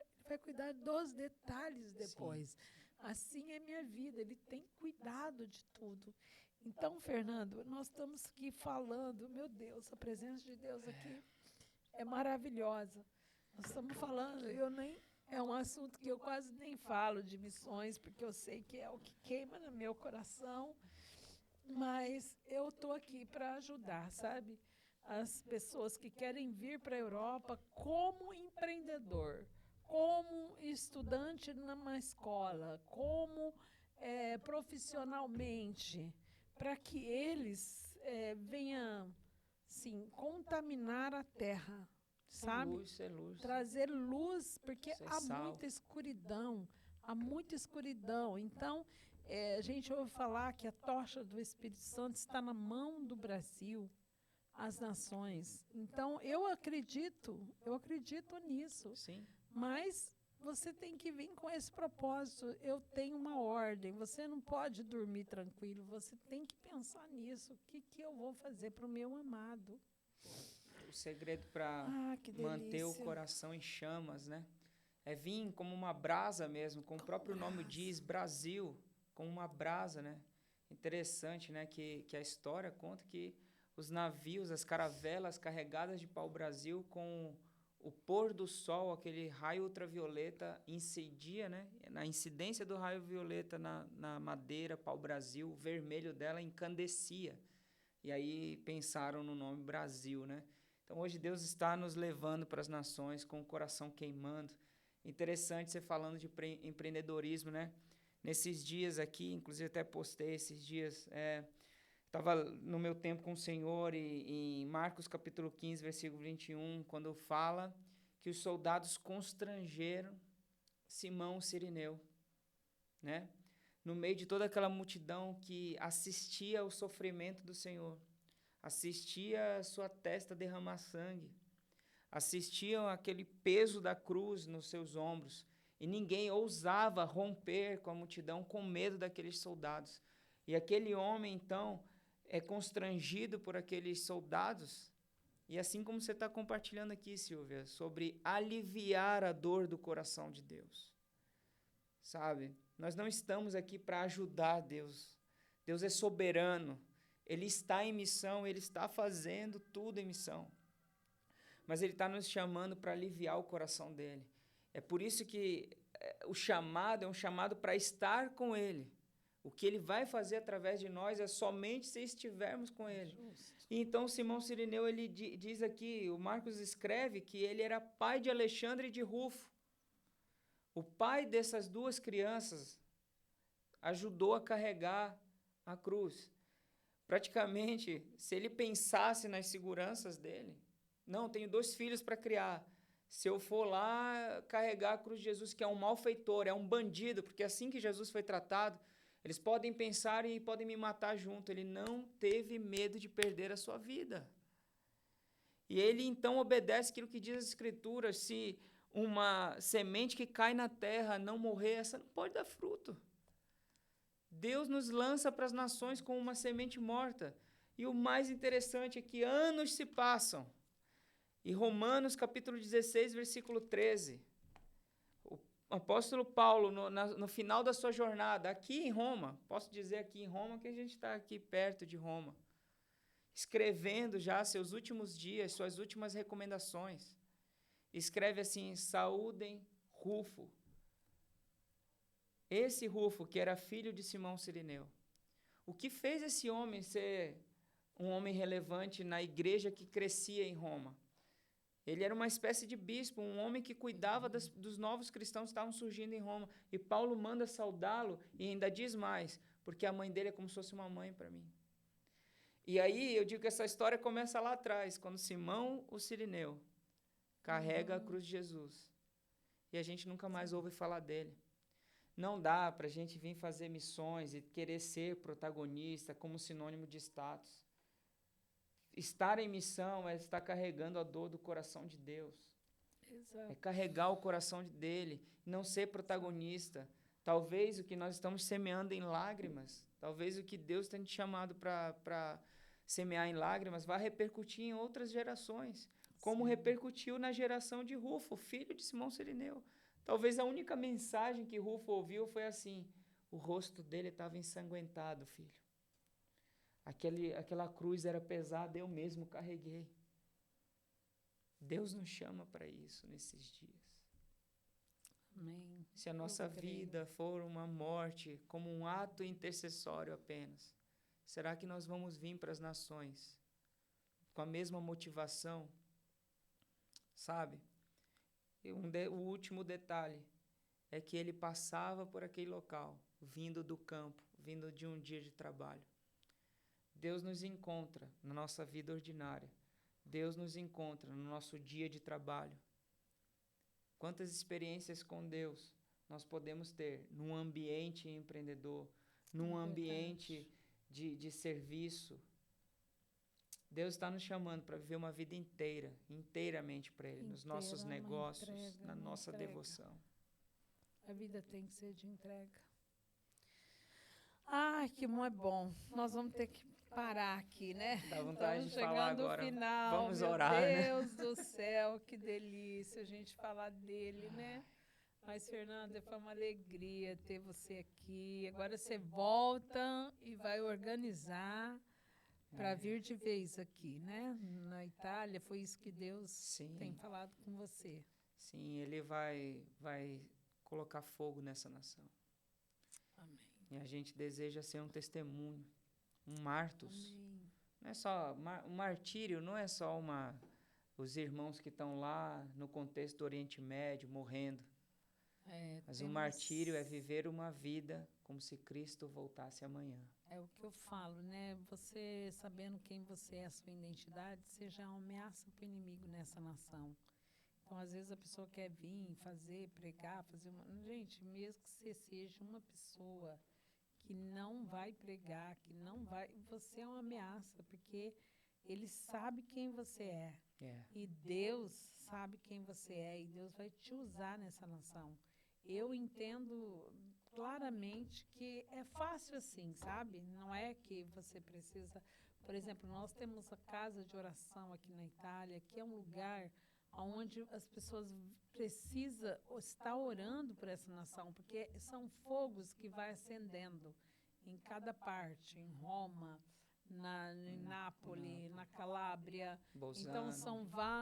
dos detalhes depois. Sim. Assim é minha vida, Ele tem cuidado de tudo. Então, Fernando, nós estamos aqui falando, meu Deus, a presença de Deus aqui é maravilhosa. Nós estamos falando, é um assunto que eu quase nem falo de missões, porque eu sei que é o que queima no meu coração, mas eu estou aqui para ajudar, sabe? As pessoas que querem vir para a Europa como empreendedor, como estudante numa escola, como profissionalmente, para que eles venham, sim, contaminar a terra, sabe? Luz. Trazer luz, porque há sal. muita escuridão, Então, a gente ouve falar que a tocha do Espírito Santo está na mão do Brasil, as nações. Então, eu acredito nisso. Sim. Mas você tem que vir com esse propósito. Eu tenho uma ordem. Você não pode dormir tranquilo. Você tem que pensar nisso. O que eu vou fazer para o meu amado? O segredo para manter o coração em chamas, né? É vir como uma brasa mesmo, como o próprio nome diz, Brasil, como uma brasa, né? Interessante, né? Que a história conta que os navios, as caravelas carregadas de pau-brasil com o pôr do sol, aquele raio ultravioleta incidia, né? Na incidência do raio violeta na madeira, pau-brasil, o vermelho dela encandecia. E aí pensaram no nome Brasil, né? Então, hoje Deus está nos levando para as nações com o coração queimando. Interessante você falando de empreendedorismo, né? Nesses dias aqui, inclusive até postei esses dias, estava no meu tempo com o Senhor e em Marcos capítulo 15, versículo 21, quando fala que os soldados constrangeram Simão Cirineu, né? No meio de toda aquela multidão que assistia ao sofrimento do Senhor, assistia a sua testa derramar sangue, assistiam aquele peso da cruz nos seus ombros, e ninguém ousava romper com a multidão com medo daqueles soldados. E aquele homem, então, é constrangido por aqueles soldados, e assim como você está compartilhando aqui, Silvia, sobre aliviar a dor do coração de Deus. Sabe? Nós não estamos aqui para ajudar Deus. Deus é soberano. Ele está em missão, Ele está fazendo tudo em missão. Mas Ele está nos chamando para aliviar o coração dEle. É por isso que o chamado é um chamado para estar com Ele. O que Ele vai fazer através de nós é somente se estivermos com Ele. E então Simão Cirineu, ele diz aqui, o Marcos escreve que ele era pai de Alexandre e de Rufo. O pai dessas duas crianças ajudou a carregar a cruz. Praticamente, se ele pensasse nas seguranças dele, não, tenho 2 filhos para criar. Se eu for lá carregar a cruz de Jesus, que é um malfeitor, é um bandido, porque assim que Jesus foi tratado, eles podem pensar e podem me matar junto. Ele não teve medo de perder a sua vida. E ele então obedece aquilo que diz as Escrituras, se uma semente que cai na terra não morrer, essa não pode dar fruto. Deus nos lança para as nações com uma semente morta. E o mais interessante é que anos se passam. E Romanos capítulo 16, versículo 13. O apóstolo Paulo, no final da sua jornada, aqui em Roma, posso dizer aqui em Roma, que a gente está aqui perto de Roma, escrevendo já seus últimos dias, suas últimas recomendações. escreve assim, saúdem Rufo. Esse Rufo, que era filho de Simão Cirineu. O que fez esse homem ser um homem relevante na igreja que crescia em Roma? Ele era uma espécie de bispo, um homem que cuidava dos novos cristãos que estavam surgindo em Roma. E Paulo manda saudá-lo e ainda diz mais, porque a mãe dele é como se fosse uma mãe para mim. E aí eu digo que essa história começa lá atrás, quando Simão o Cirineu carrega a cruz de Jesus. E a gente nunca mais ouve falar dele. Não dá para a gente vir fazer missões e querer ser protagonista como sinônimo de status. Estar em missão é estar carregando a dor do coração de Deus. Exato. É carregar o coração dele, não ser protagonista. Talvez o que nós estamos semeando em lágrimas, talvez o que Deus tem te chamado para semear em lágrimas, vai repercutir em outras gerações, como repercutiu na geração de Rufo, filho de Simão Cirineu. Talvez a única mensagem que Rufo ouviu foi assim, o rosto dele estava ensanguentado, filho. Aquela cruz era pesada, eu mesmo carreguei. Deus nos chama para isso nesses dias. Amém. Se a nossa vida for uma morte, como um ato intercessório apenas, será que nós vamos vir para as nações com a mesma motivação? Sabe? O último detalhe é que ele passava por aquele local, vindo do campo, vindo de um dia de trabalho. Deus nos encontra na nossa vida ordinária. Deus nos encontra no nosso dia de trabalho. Quantas experiências com Deus nós podemos ter num ambiente empreendedor, num ambiente de serviço. Deus está nos chamando para viver uma vida inteiramente para Ele, nos nossos negócios, na nossa devoção. A vida tem que ser de entrega. Ai, que bom. Nós vamos ter que parar aqui, né? Dá vontade de falar agora. Final, vamos orar, né? Meu Deus do céu, que delícia a gente falar dele, né? Mas, Fernanda, foi uma alegria ter você aqui. Agora você volta e vai organizar para vir de vez aqui, né? Na Itália, foi isso que Deus tem falado com você. Sim, Ele vai colocar fogo nessa nação. Amém. E a gente deseja ser um testemunho, um martus. Amém. Não é só um martírio, não é só os irmãos que estão lá no contexto do Oriente Médio morrendo. Mas o martírio é viver uma vida como se Cristo voltasse amanhã. É o que eu falo, né? Você, sabendo quem você é, a sua identidade, você já é uma ameaça para o inimigo nessa nação. Então, às vezes, a pessoa quer vir, fazer, pregar, fazer uma... Gente, mesmo que você seja uma pessoa que não vai pregar, que não vai... Você é uma ameaça, porque ele sabe quem você é. E Deus sabe quem você é, e Deus vai te usar nessa nação. Eu entendo claramente que é fácil assim, sabe? Não é que você precisa... Por exemplo, nós temos a casa de oração aqui na Itália, que é um lugar onde as pessoas precisam estar orando por essa nação, porque são fogos que vai acendendo em cada parte, em Roma, em Nápoles, na Calábria, Bolzano.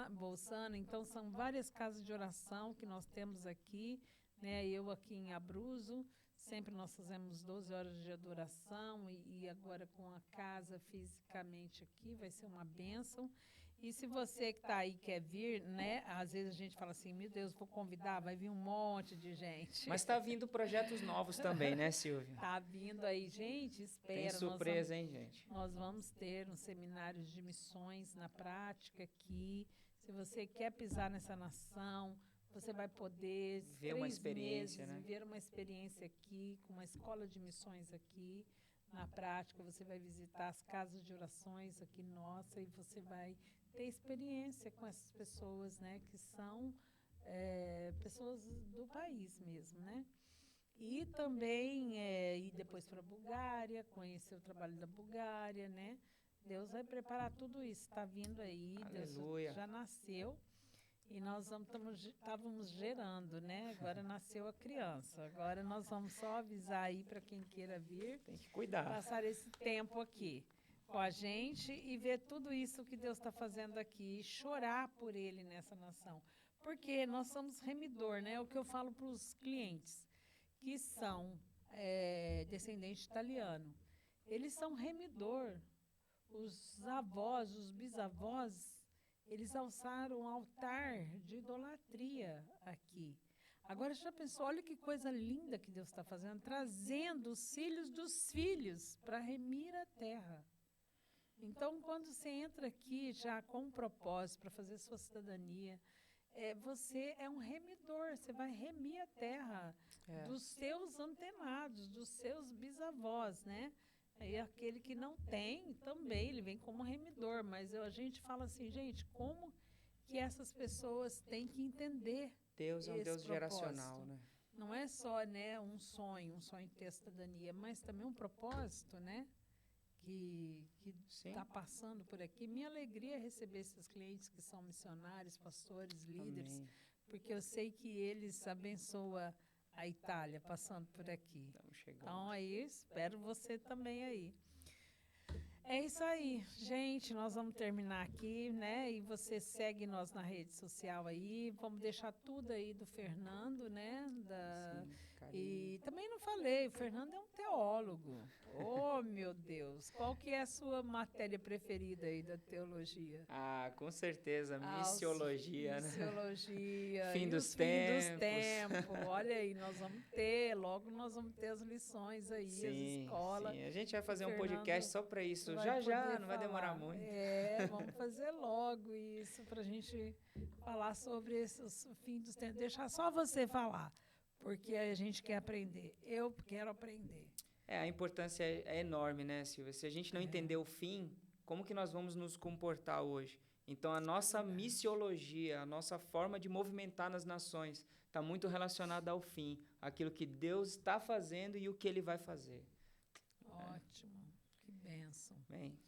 Bolzano, então são várias casas de oração que nós temos aqui, né? Eu aqui em Abruzzo, sempre nós fazemos 12 horas de adoração e agora com a casa fisicamente aqui vai ser uma bênção. E se você que está aí quer vir, né? Às vezes a gente fala assim, meu Deus, vou convidar, vai vir um monte de gente. Mas está vindo projetos novos também, né, Silvia? Está vindo aí, gente, espera. Tem surpresa, hein, gente? Nós vamos ter um seminário de missões na prática aqui. Se você quer pisar nessa nação, você vai poder ver uma experiência, né? Viver uma experiência aqui, com uma escola de missões aqui. Na prática, você vai visitar as casas de orações aqui nossa e você vai ter experiência com essas pessoas, né, que são pessoas do país mesmo, né? E também ir depois para a Bulgária, conhecer o trabalho da Bulgária, né? Deus vai preparar tudo isso, está vindo aí, Aleluia. Deus já nasceu e nós estávamos gerando, né? Agora nasceu a criança, agora nós vamos só avisar aí para quem queira vir. Tem que cuidar. Passar esse tempo aqui com a gente e ver tudo isso que Deus está fazendo aqui e chorar por ele nessa nação. Porque nós somos remidor, né? O que eu falo para os clientes que são descendentes italianos. Eles são remidor. Os avós, os bisavós, eles alçaram um altar de idolatria aqui. Agora, já pensou? Olha que coisa linda que Deus está fazendo, trazendo os filhos dos filhos para remir a terra. Então, quando você entra aqui já com um propósito para fazer sua cidadania, você é um remidor, você vai remir a terra dos seus antenados, dos seus bisavós, né? E aquele que não tem, também, ele vem como remidor, mas a gente fala assim, gente, como que essas pessoas têm que entender Deus é um Deus geracional, né? Não é só, né, um sonho de ter cidadania, mas também um propósito, né? Que está passando por aqui. Minha alegria é receber esses clientes que são missionários, pastores, líderes, Amém. porque eu sei que eles abençoam a Itália passando por aqui. Estamos chegando. Então, aí, espero você também aí. É isso aí, gente, nós vamos terminar aqui, né? E você segue nós na rede social aí. Vamos deixar tudo aí do Fernando, né? Sim, e também não falei, o Fernando é um teólogo. Oh, meu Deus! Qual que é a sua matéria preferida aí da teologia? Com certeza, missiologia, né? Missiologia. Fim dos tempos. Olha aí, logo nós vamos ter as lições aí, as escolas. Sim, a gente vai fazer um podcast só para isso. Já, não vai demorar muito. Vamos fazer logo isso para a gente falar sobre esses fim dos tempos. Deixar só você falar, porque a gente quer aprender. Eu quero aprender. A importância é enorme, né, Silvia? Se a gente não entender o fim, como que nós vamos nos comportar hoje? Então, a nossa missiologia, a nossa forma de movimentar nas nações está muito relacionada ao fim, aquilo que Deus está fazendo e o que Ele vai fazer. Ótimo, que bênção. Bem.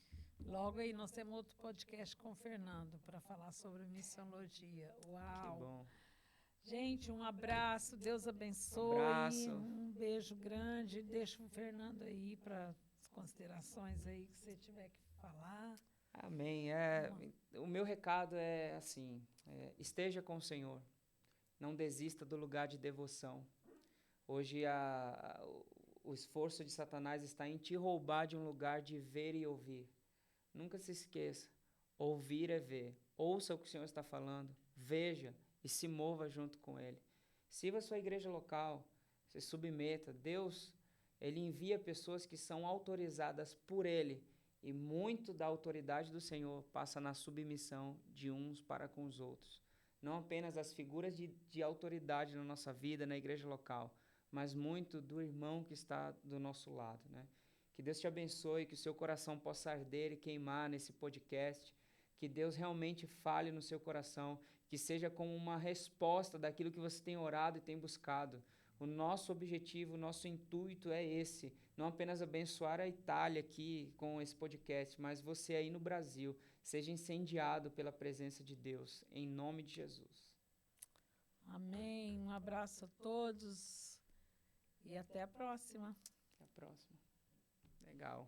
Logo aí nós temos outro podcast com o Fernando para falar sobre missiologia. Uau! Que bom. Gente, um abraço, Deus abençoe. Um beijo grande. Deixa o Fernando aí para as considerações aí que você tiver que falar. Amém. O meu recado é assim, esteja com o Senhor. Não desista do lugar de devoção. Hoje o esforço de Satanás está em te roubar de um lugar de ver e ouvir. Nunca se esqueça, ouvir é ver. Ouça o que o Senhor está falando, veja e se mova junto com Ele. Sirva a sua igreja local, se submeta. Deus, Ele envia pessoas que são autorizadas por Ele, e muito da autoridade do Senhor passa na submissão de uns para com os outros. Não apenas as figuras de autoridade na nossa vida, na igreja local, mas muito do irmão que está do nosso lado, né? Que Deus te abençoe, que o seu coração possa arder e queimar nesse podcast, que Deus realmente fale no seu coração, que seja como uma resposta daquilo que você tem orado e tem buscado. O nosso objetivo, o nosso intuito é esse, não apenas abençoar a Itália aqui com esse podcast, mas você aí no Brasil, seja incendiado pela presença de Deus, em nome de Jesus. Amém, um abraço a todos e até a próxima. Até a próxima. Legal.